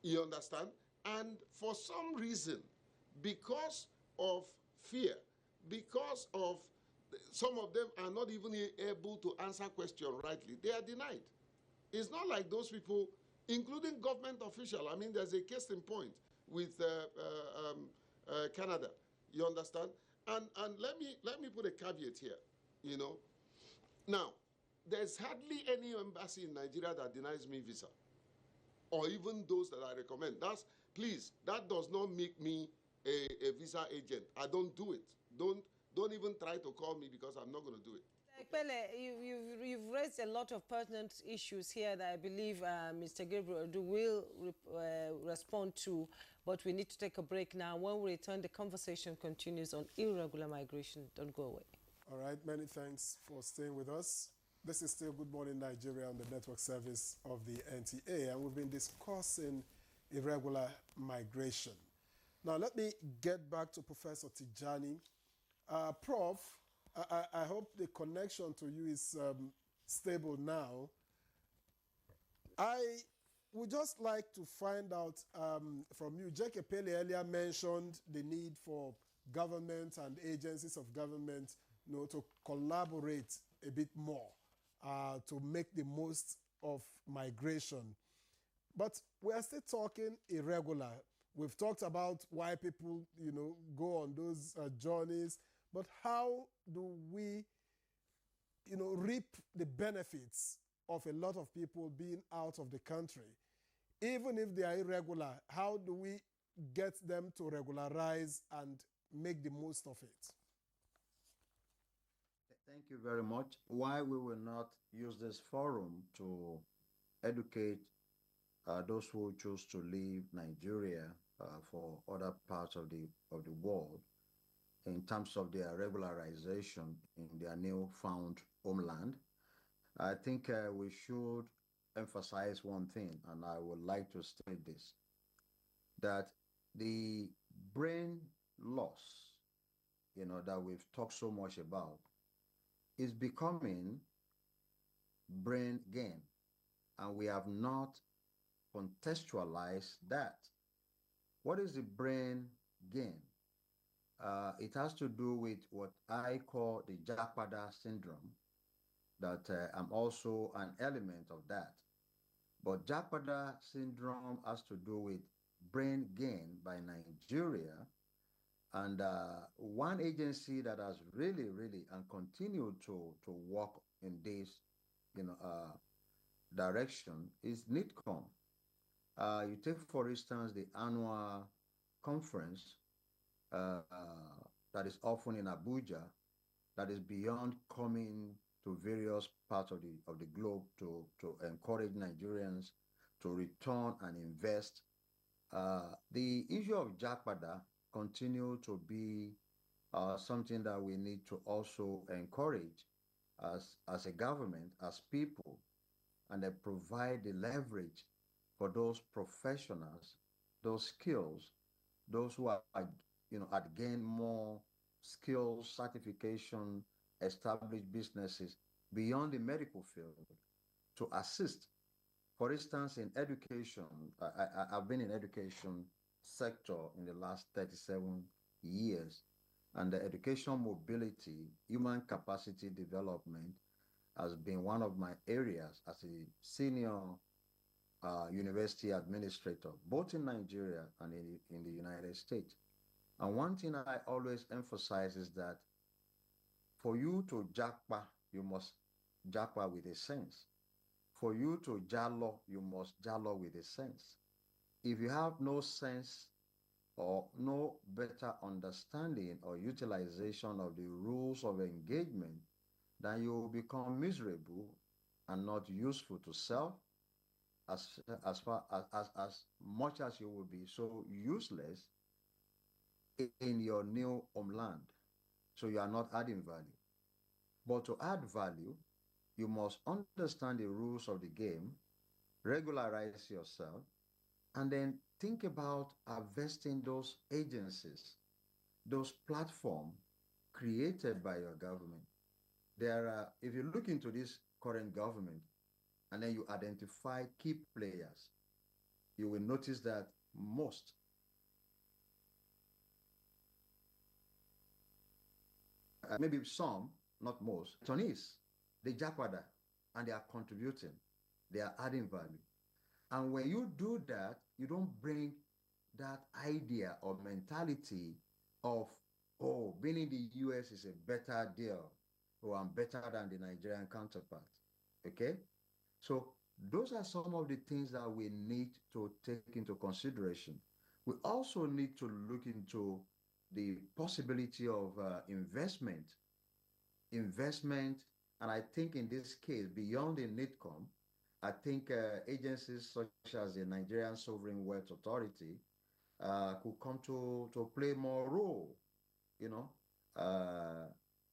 you understand? And for some reason, because of fear, because of some of them are not even able to answer questions rightly, they are denied. It's not like those people, including government officials. I mean, there's a case in point with Canada, you understand? And let me put a caveat here, Now, there's hardly any embassy in Nigeria that denies me visa, or even those that I recommend. Please, that does not make me a visa agent. I don't do it. Don't even try to call me, because I'm not going to do it. Pele, you've raised a lot of pertinent issues here that I believe Mr. Gabriel will respond to, but we need to take a break now. When we return, the conversation continues on irregular migration. Don't go away. All right, many thanks for staying with us. This is still Good Morning Nigeria on the network service of the NTA, and we've been discussing irregular migration. Now, let me get back to Professor Tijani. Prof, I hope the connection to you is stable now. I would just like to find out from you. Jeke Pele earlier mentioned the need for government and agencies of government, to collaborate a bit more to make the most of migration. But we are still talking irregular. We've talked about why people, go on those journeys. But how do we, reap the benefits of a lot of people being out of the country? Even if they are irregular, how do we get them to regularize and make the most of it? Thank you very much. Why we will not use this forum to educate those who choose to leave Nigeria for other parts of the world in terms of their regularization in their new found homeland. I think we should emphasize one thing, and I would like to state this, that the brain loss, that we've talked so much about, is becoming brain gain, and we have not contextualized that. What is the brain gain? It has to do with what I call the Japada syndrome, that I'm also an element of that. But Japada syndrome has to do with brain gain by Nigeria. And one agency that has really, and continued to work in this, direction is NITCOM. You take, for instance, the annual conference that is often in Abuja, that is beyond coming to various parts of the globe to encourage Nigerians to return and invest. The issue of Japada continue to be something that we need to also encourage as a government, as people, and then provide the leverage for those professionals, those skills, those who are, had gained more skills, certification, established businesses, beyond the medical field to assist. For instance, in education, I've been in education sector in the last 37 years, and the education mobility, human capacity development has been one of my areas as a senior university administrator, both in Nigeria and in the United States. And one thing I always emphasize is that for you to japa, you must japa with a sense. For you to jalo, you must jalo with a sense. If you have no sense or no better understanding or utilization of the rules of engagement, then you will become miserable and not useful to self as much as you will be so useless in your new homeland. So you are not adding value. But to add value, you must understand the rules of the game, regularize yourself, and then think about harvesting those agencies, those platforms created by your government. There are, if you look into this current government and then you identify key players, you will notice that most maybe some, not most, Chinese, they jakwada and they are contributing, they are adding value. And when you do that, you don't bring that idea or mentality of, oh, being in the US is a better deal, or I'm better than the Nigerian counterpart. Okay? So those are some of the things that we need to take into consideration. We also need to look into the possibility of investment, and I think in this case, beyond the NITCOM, I think agencies such as the Nigerian Sovereign Wealth Authority could come to play more role, you know,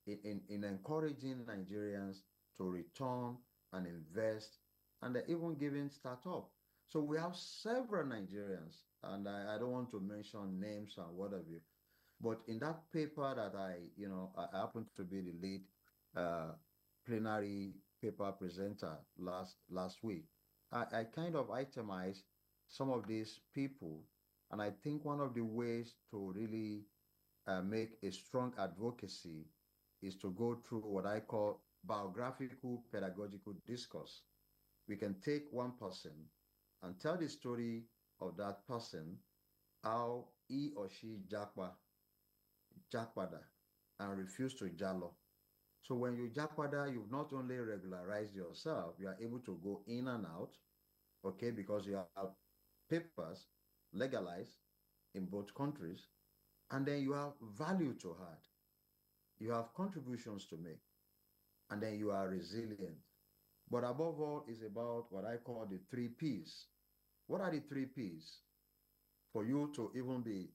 in encouraging Nigerians to return and invest, and even giving startup. So we have several Nigerians, and I don't want to mention names and what have you, but in that paper that I happen to be the lead plenary paper presenter last week, I kind of itemized some of these people, and I think one of the ways to really make a strong advocacy is to go through what I call biographical pedagogical discourse. We can take one person and tell the story of that person, how he or she jackpada and refused to jalo. So when you jackpada, you've not only regularized yourself, you are able to go in and out, okay, because you have papers legalized in both countries, and then you have value to add. You have contributions to make, and then you are resilient. But above all, is about what I call the 3 Ps. What are the 3 Ps? For you to even be,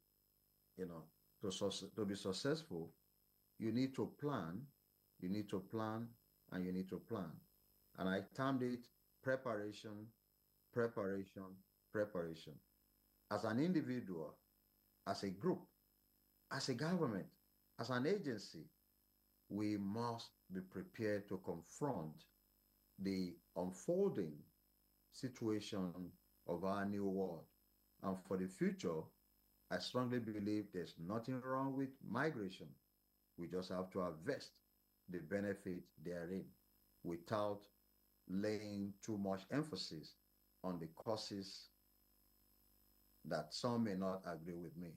to be successful, you need to plan, and you need to plan. And I termed it preparation. As an individual, as a group, as a government, as an agency, we must be prepared to confront the unfolding situation of our new world. And for the future, I strongly believe there's nothing wrong with migration. We just have to harvest the benefit therein without laying too much emphasis on the causes that some may not agree with me.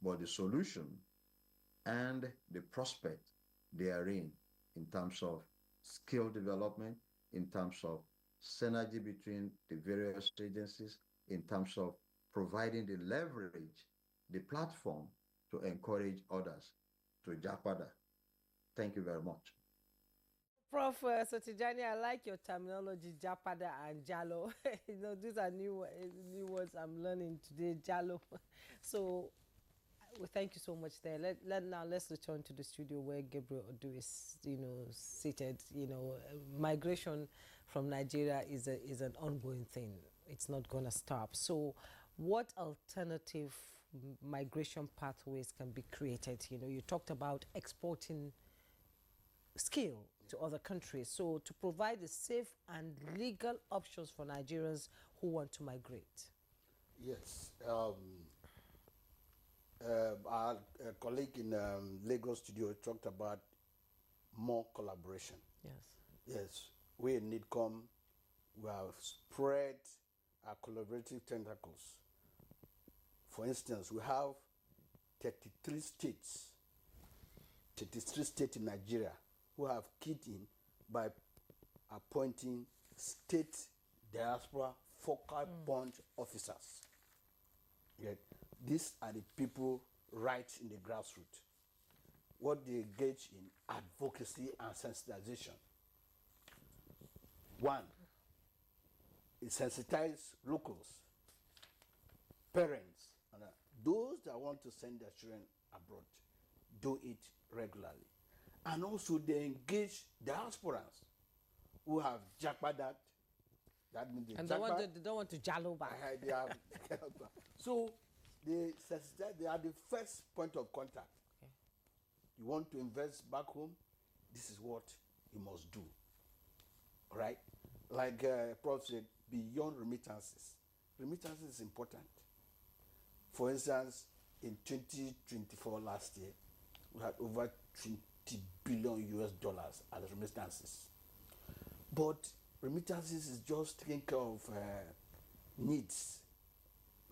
But the solution and the prospect therein in terms of skill development, in terms of synergy between the various agencies, in terms of providing the leverage, the platform to encourage others to japada. Thank you very much. Prof. Sotijani, I like your terminology, japada and jalo. These are new words I'm learning today, jalo. So, well, thank you so much there. Let's return to the studio where Gabriel Odu is, seated. Migration from Nigeria is an ongoing thing. It's not going to stop. So, what alternative migration pathways can be created? You talked about exporting skill to other countries. So to provide the safe and legal options for Nigerians who want to migrate. Yes. Our colleague in Lagos studio talked about more collaboration. Yes. Yes, we in NIDCOM, we have spread our collaborative tentacles. For instance, we have 33 states in Nigeria who have keyed in by appointing state diaspora focal point officers. Yet, these are the people right in the grassroots. What they engage in advocacy and sensitization. One, it sensitize locals, parents, and those that want to send their children abroad, do it regularly. And also they engage diasporans who have jackpot that. That means And they don't want to jallow back. They have, so they sensitize, they are the first point of contact. Okay. You want to invest back home, this is what you must do. All right? Like Prof said, beyond remittances. Remittances is important. For instance, in 2024 last year, we had over 20 billion US dollars as remittances. But remittances is just taking care of needs,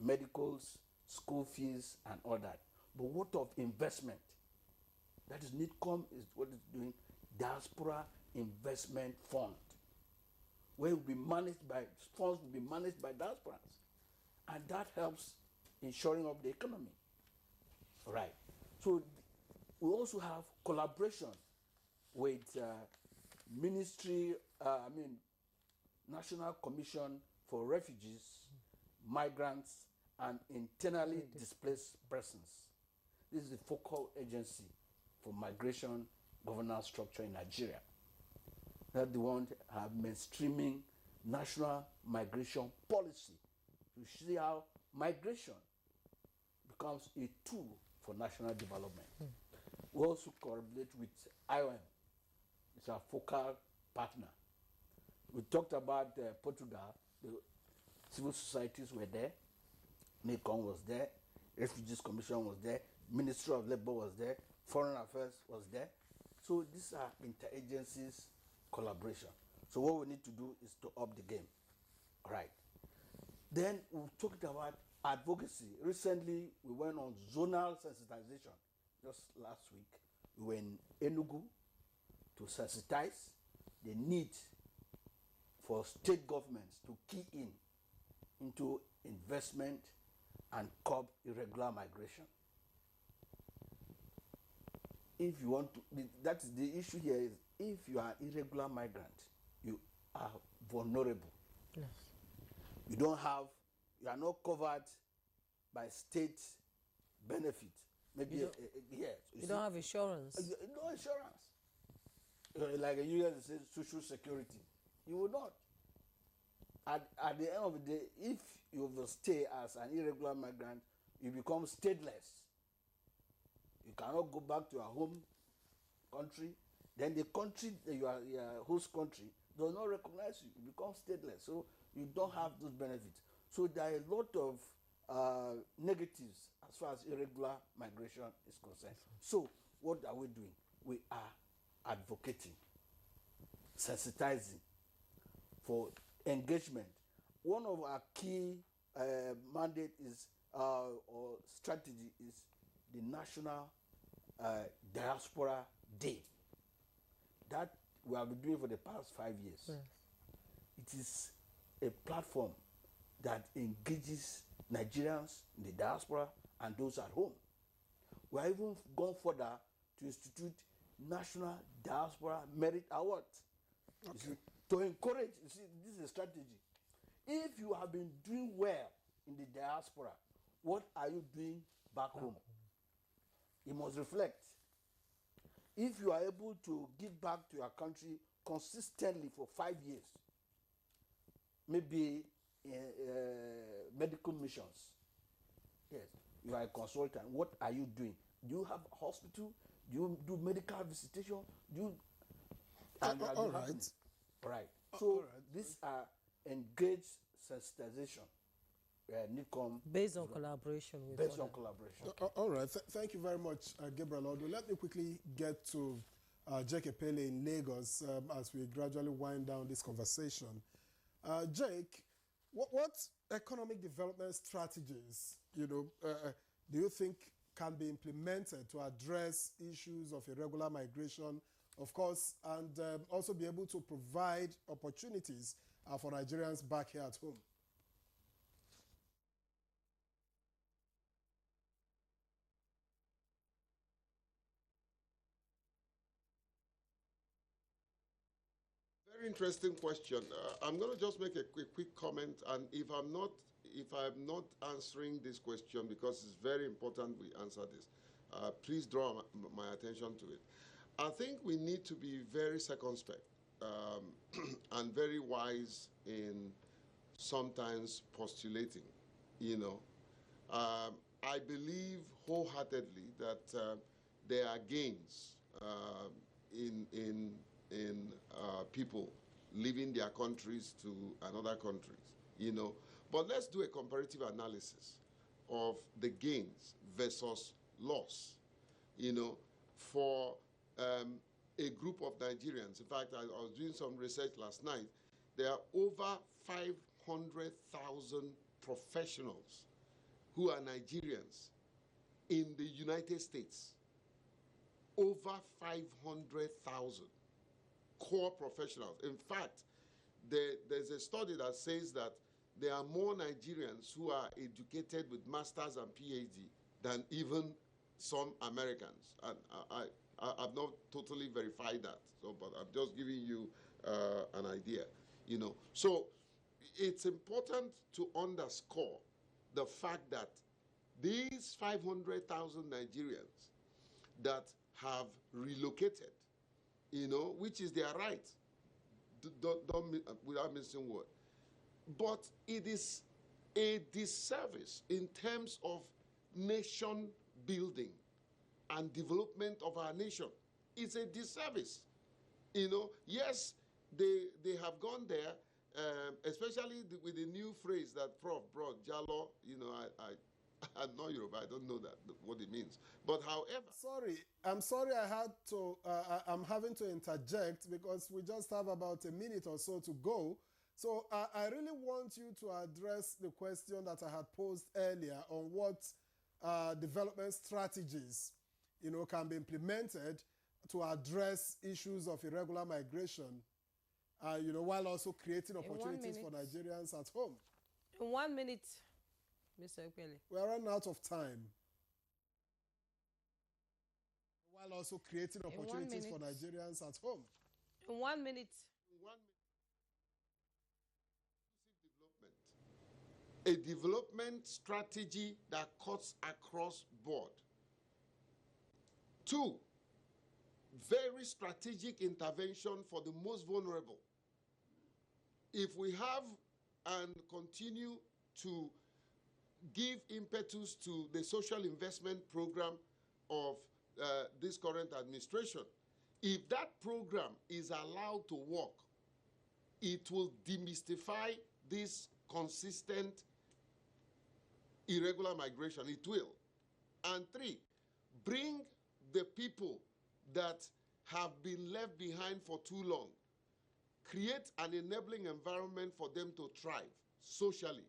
medicals, school fees, and all that. But what of investment? That is NIDCOM is what it's doing, Diaspora Investment Fund, where will be managed by funds will be managed by diasporans, and that helps in shoring up the economy. Right. So we also have collaboration with National Commission for Refugees, Migrants, and Internally Displaced Persons. This is the focal agency for migration governance structure in Nigeria. That the one have mainstreaming national migration policy to see how migration becomes a tool for national development. We also collaborate with IOM. It's our focal partner. We talked about Portugal. The civil societies were there. NIDCOM was there. Refugees Commission was there. Ministry of Labour was there. Foreign Affairs was there. So these are interagencies collaboration. So what we need to do is to up the game. All right. Then we talked about advocacy. Recently, we went on zonal sensitization. Just last week, we were in Enugu to sensitize the need for state governments to key into investment and curb irregular migration. If you want to, that is the issue here is, if you are an irregular migrant, you are vulnerable. Yes. You are not covered by state benefit. Maybe yes. You don't have insurance. No insurance. Like a US says social security. You will not. At the end of the day, if you overstay as an irregular migrant, you become stateless. You cannot go back to your home country. Then the country, your host country, does not recognize you. You become stateless. So you don't have those benefits. So there are a lot of negatives as far as irregular migration is concerned. So what are we doing? We are advocating, sensitizing for engagement. One of our key mandate is or strategy is the National Diaspora Day. That we have been doing for the past 5 years. Yes. It is a platform that engages Nigerians in the diaspora and those at home. We are even gone further to institute National Diaspora Merit Award. Okay. You see, to encourage, you see, this is a strategy. If you have been doing well in the diaspora, what are you doing back home? You must reflect. If you are able to give back to your country consistently for 5 years, maybe medical missions, yes, you are a consultant, what are you doing? Do you have a hospital? Do you do medical visitation? Do you And all right. Right. So all right. these are engaged sensitization. NICOM Based on collaboration with based on other. collaboration. All right. Thank you very much, Gabriel Odo. Let me quickly get to Jake Pele in Lagos as we gradually wind down this conversation. Jake, what economic development strategies, do you think can be implemented to address issues of irregular migration, of course, and also be able to provide opportunities for Nigerians back here at home? Very interesting question. I'm going to just make a quick comment, and if I'm not answering this question, because it's very important we answer this, please draw my attention to it. I think we need to be very circumspect and very wise in sometimes postulating. I believe wholeheartedly that there are gains in people leaving their countries to another countries, But let's do a comparative analysis of the gains versus loss, for a group of Nigerians. In fact, I was doing some research last night. There are over 500,000 professionals who are Nigerians in the United States. Over 500,000 core professionals. In fact, there's a study that says that there are more Nigerians who are educated with masters and PhD than even some Americans. And I've not totally verified that, but I'm just giving you an idea. So it's important to underscore the fact that these 500,000 Nigerians that have relocated, which is their right, without missing word. But it is a disservice in terms of nation building and development of our nation. It's a disservice. Yes, they have gone there, especially with the new phrase that Prof brought, Jalo. I'm not Yoruba, I don't know what it means. But however... I'm sorry I'm having to interject because we just have about a minute or so to go. So I really want you to address the question that I had posed earlier on what development strategies, can be implemented to address issues of irregular migration, while also creating opportunities for Nigerians at home. In 1 minute, Mr. Ekpele. We are running out of time. While also creating opportunities for Nigerians at home. In 1 minute. A development strategy that cuts across board. 2, very strategic intervention for the most vulnerable. If we have and continue to give impetus to the social investment program of this current administration, if that program is allowed to work, it will demystify this consistent irregular migration. It will. And 3, bring the people that have been left behind for too long, create an enabling environment for them to thrive socially.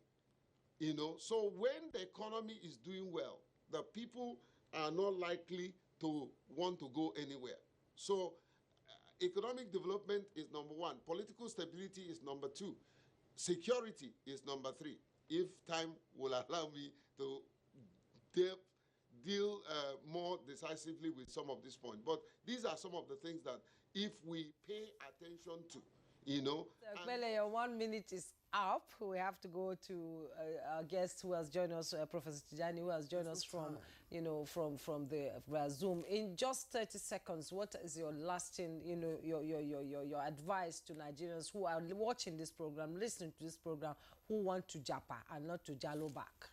So when the economy is doing well, the people are not likely to want to go anywhere. So economic development is number 1. Political stability is number 2. Security is number 3. If time will allow me to deal more decisively with some of these points. But these are some of the things that if we pay attention to, Ekpele, your 1 minute is up. We have to go to our guest who has joined us, Professor Tijani, who has joined us from the Zoom. In just 30 seconds, what is your lasting, your advice to Nigerians who are watching this program, listening to this program, who want to japa and not to jalo back?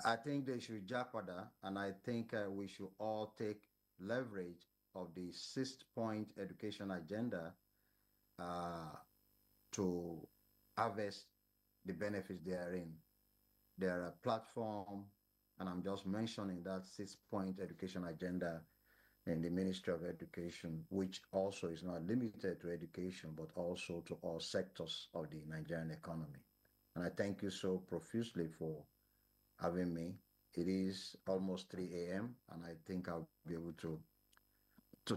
I think they should japada, and I think we should all take leverage of the 6-point education agenda to harvest the benefits therein. There are platform, and I'm just mentioning that 6-point education agenda in the Ministry of Education, which also is not limited to education, but also to all sectors of the Nigerian economy. And I thank you so profusely for having me. It is almost 3 a.m. and I think I'll be able to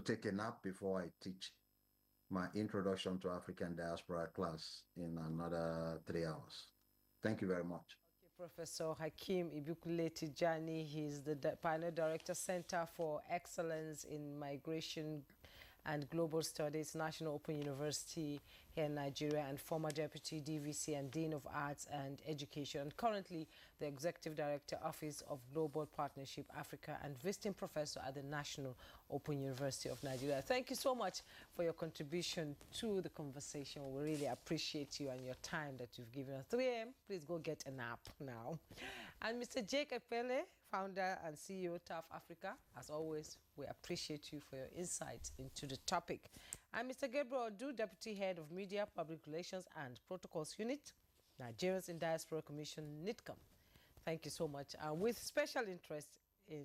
take a nap before I teach my introduction to African diaspora class in another 3 hours. Thank you very much. Okay, Professor Hakeem Ibikunle Tijani, he's the Pioneer Director Center for Excellence in Migration and Global Studies, National Open University here in Nigeria, and former Deputy DVC and Dean of Arts and Education, and currently the Executive Director, Office of Global Partnership Africa, and visiting professor at the National Open University of Nigeria. Thank you so much for your contribution to the conversation. We really appreciate you and your time that you've given us. 3 a.m., please go get a nap now. And Mr. Jake Epele, founder and CEO of TAF Africa, as always, we appreciate you for your insights into the topic. I'm Mr. Gabriel Odu, Deputy Head of Media, Public Relations and Protocols Unit, Nigerians in Diaspora Commission, NITCOM. Thank you so much. And with special interest in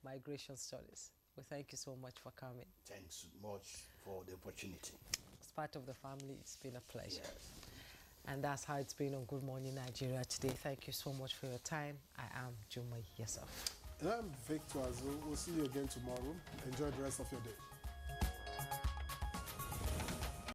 migration studies, we thank you so much for coming. Thanks much for the opportunity. As part of the family, it's been a pleasure. Yes. And that's how it's been on Good Morning Nigeria today. Thank you so much for your time. I am Jumai Yesaf. And I'm Victor Azu. We'll see you again tomorrow. Enjoy the rest of your day.